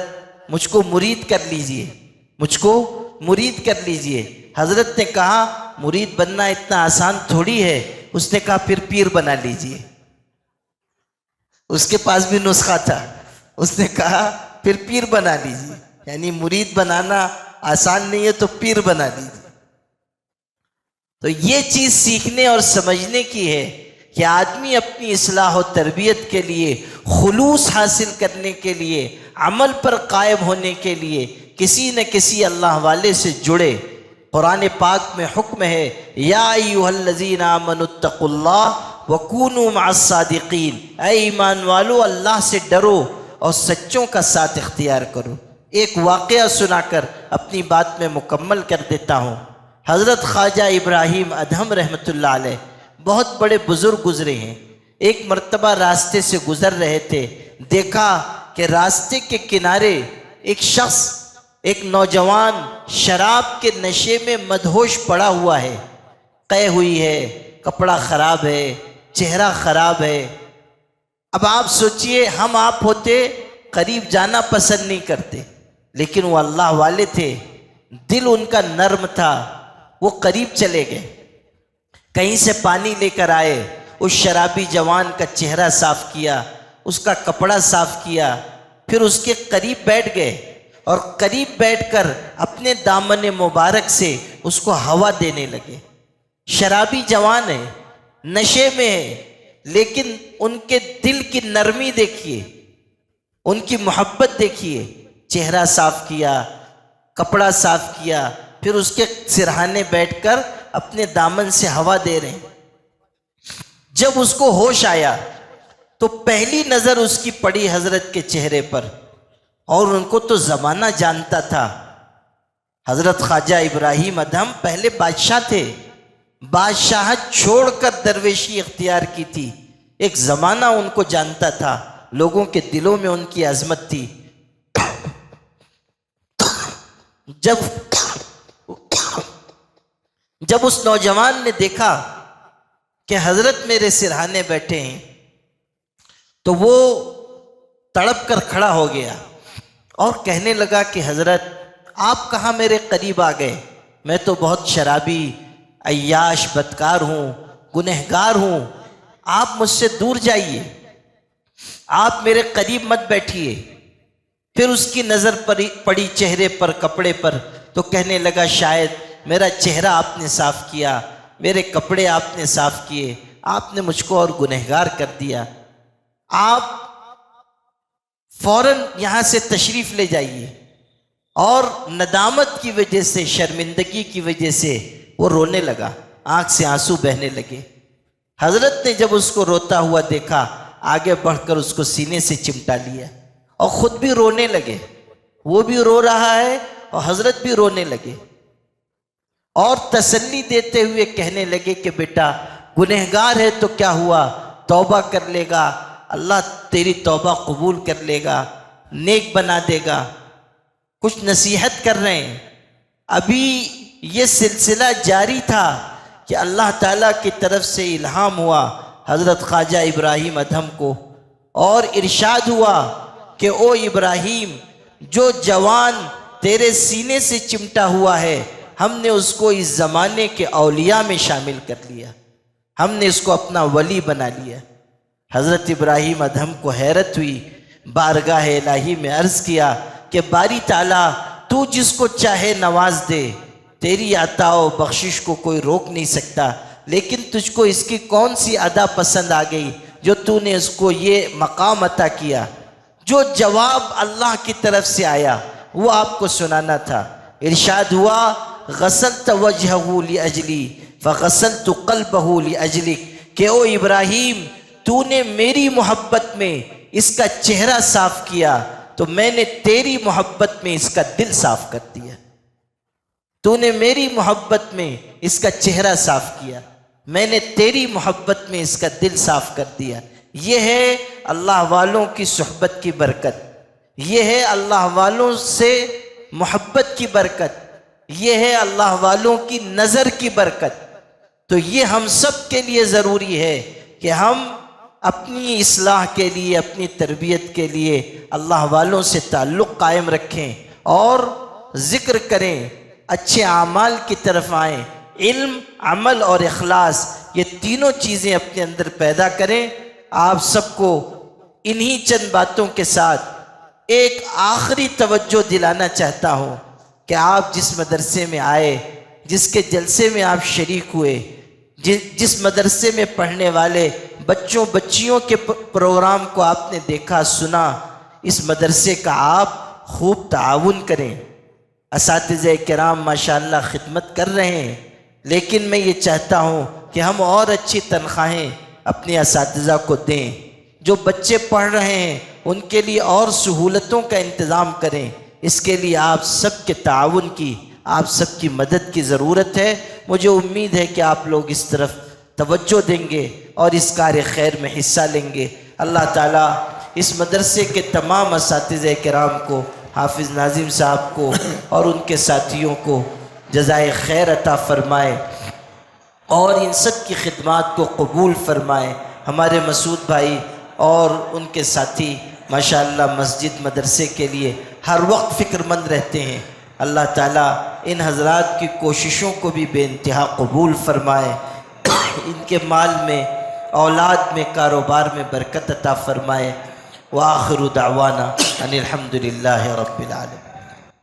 مجھ کو مرید کر لیجئے، مجھ کو مرید کر لیجئے۔ حضرت نے کہا مرید بننا اتنا آسان تھوڑی ہے۔ اس نے کہا پھر پیر بنا لیجئے۔ اس کے پاس بھی نسخہ تھا، اس نے کہا پھر پیر بنا لیجئے، یعنی مرید بنانا آسان نہیں ہے تو پیر بنا لیجئے۔ تو یہ چیز سیکھنے اور سمجھنے کی ہے کہ آدمی اپنی اصلاح و تربیت کے لیے، خلوص حاصل کرنے کے لیے، عمل پر قائم ہونے کے لیے کسی نہ کسی اللہ والے سے جڑے۔ قرآن پاک میں حکم ہے، یا ایھا الذین آمنوا اتقوا اللہ وکونوا مع الصادقین، اے ایمان والو اللہ سے ڈرو اور سچوں کا ساتھ اختیار کرو۔ ایک واقعہ سنا کر اپنی بات میں مکمل کر دیتا ہوں۔ حضرت خواجہ ابراہیم ادہم رحمۃ اللہ علیہ بہت بڑے بزرگ گزرے ہیں۔ ایک مرتبہ راستے سے گزر رہے تھے، دیکھا کہ راستے کے کنارے ایک شخص، ایک نوجوان شراب کے نشے میں مدہوش پڑا ہوا ہے، قے ہوئی ہے، کپڑا خراب ہے، چہرہ خراب ہے۔ اب آپ سوچئے ہم آپ ہوتے قریب جانا پسند نہیں کرتے، لیکن وہ اللہ والے تھے، دل ان کا نرم تھا، وہ قریب چلے گئے، کہیں سے پانی لے کر آئے، اس شرابی جوان کا چہرہ صاف کیا، اس کا کپڑا صاف کیا، پھر اس کے قریب بیٹھ گئے اور قریب بیٹھ کر اپنے دامن مبارک سے اس کو ہوا دینے لگے۔ شرابی جوان ہے، نشے میں ہے، لیکن ان کے دل کی نرمی دیکھیے، ان کی محبت دیکھیے، چہرہ صاف کیا، کپڑا صاف کیا، پھر اس کے سرہانے بیٹھ کر اپنے دامن سے ہوا دے رہے ہیں۔ جب اس کو ہوش آیا تو پہلی نظر اس کی پڑی حضرت کے چہرے پر، اور ان کو تو زمانہ جانتا تھا۔ حضرت خواجہ ابراہیم ادہم پہلے بادشاہ تھے، بادشاہت چھوڑ کر درویشی اختیار کی تھی، ایک زمانہ ان کو جانتا تھا، لوگوں کے دلوں میں ان کی عظمت تھی۔ جب اس نوجوان نے دیکھا کہ حضرت میرے سرہانے بیٹھے ہیں تو وہ تڑپ کر کھڑا ہو گیا اور کہنے لگا کہ حضرت آپ کہاں میرے قریب آ گئے، میں تو بہت شرابی، عیاش، بدکار ہوں، گنہگار ہوں، آپ مجھ سے دور جائیے، آپ میرے قریب مت بیٹھیے۔ پھر اس کی نظر پڑی چہرے پر، کپڑے پر، تو کہنے لگا شاید میرا چہرہ آپ نے صاف کیا، میرے کپڑے آپ نے صاف کیے، آپ نے مجھ کو اور گنہگار کر دیا، آپ فوراً یہاں سے تشریف لے جائیے۔ اور ندامت کی وجہ سے، شرمندگی کی وجہ سے وہ رونے لگا، آنکھ سے آنسو بہنے لگے۔ حضرت نے جب اس کو روتا ہوا دیکھا، آگے بڑھ کر اس کو سینے سے چمٹا لیا اور خود بھی رونے لگے۔ وہ بھی رو رہا ہے اور حضرت بھی رونے لگے اور تسلی دیتے ہوئے کہنے لگے کہ بیٹا گنہگار ہے تو کیا ہوا، توبہ کر لے گا، اللہ تیری توبہ قبول کر لے گا، نیک بنا دے گا۔ کچھ نصیحت کر رہے ہیں۔ ابھی یہ سلسلہ جاری تھا کہ اللہ تعالیٰ کی طرف سے الہام ہوا حضرت خواجہ ابراہیم ادھم کو، اور ارشاد ہوا کہ او ابراہیم، جو جوان تیرے سینے سے چمٹا ہوا ہے ہم نے اس کو اس زمانے کے اولیاء میں شامل کر لیا، ہم نے اس کو اپنا ولی بنا لیا۔ حضرت ابراہیم ادھم کو حیرت ہوئی، بارگاہ الہی میں عرض کیا کہ باری تعالیٰ تو جس کو چاہے نواز دے، تیری عطا و بخشش کو کوئی روک نہیں سکتا، لیکن تجھ کو اس کی کون سی ادا پسند آ گئی جو تو نے اس کو یہ مقام عطا کیا؟ جو جواب اللہ کی طرف سے آیا وہ آپ کو سنانا تھا۔ ارشاد ہوا غسلت وجہہ لاجلی فغسلت قلبہ لاجلک، کہ او ابراہیم تو نے میری محبت میں اس کا چہرہ صاف کیا تو میں نے تیری محبت میں اس کا دل صاف کر دیا۔ تو نے میری محبت میں اس کا چہرہ صاف کیا، میں نے تیری محبت میں اس کا دل صاف کر دیا۔ یہ ہے اللہ والوں کی صحبت کی برکت، یہ ہے اللہ والوں سے محبت کی برکت، یہ ہے اللہ والوں کی نظر کی برکت۔ تو یہ ہم سب کے لیے ضروری ہے کہ ہم اپنی اصلاح کے لیے، اپنی تربیت کے لیے اللہ والوں سے تعلق قائم رکھیں اور ذکر کریں، اچھے اعمال کی طرف آئیں، علم، عمل اور اخلاص یہ تینوں چیزیں اپنے اندر پیدا کریں۔ آپ سب کو انہی چند باتوں کے ساتھ ایک آخری توجہ دلانا چاہتا ہوں کہ آپ جس مدرسے میں آئے، جس کے جلسے میں آپ شریک ہوئے، جس مدرسے میں پڑھنے والے بچوں بچیوں کے پروگرام کو آپ نے دیکھا سنا، اس مدرسے کا آپ خوب تعاون کریں۔ اساتذہ کرام ماشاءاللہ خدمت کر رہے ہیں، لیکن میں یہ چاہتا ہوں کہ ہم اور اچھی تنخواہیں اپنے اساتذہ کو دیں۔ جو بچے پڑھ رہے ہیں ان کے لیے اور سہولتوں کا انتظام کریں۔ اس کے لیے آپ سب کے تعاون کی، آپ سب کی مدد کی ضرورت ہے۔ مجھے امید ہے کہ آپ لوگ اس طرف توجہ دیں گے اور اس کار خیر میں حصہ لیں گے۔ اللہ تعالیٰ اس مدرسے کے تمام اساتذہ کرام کو، حافظ ناظم صاحب کو اور ان کے ساتھیوں کو جزائے خیر عطا فرمائے اور ان سب کی خدمات کو قبول فرمائے۔ ہمارے مسعود بھائی اور ان کے ساتھی ماشاءاللہ مسجد مدرسے کے لیے ہر وقت فکر مند رہتے ہیں۔ اللہ تعالیٰ ان حضرات کی کوششوں کو بھی بے انتہا قبول فرمائے، ان کے مال میں، اولاد میں، کاروبار میں برکت عطا فرمائے۔ وآخر دعوانا ان الحمد للہ رب العالمین۔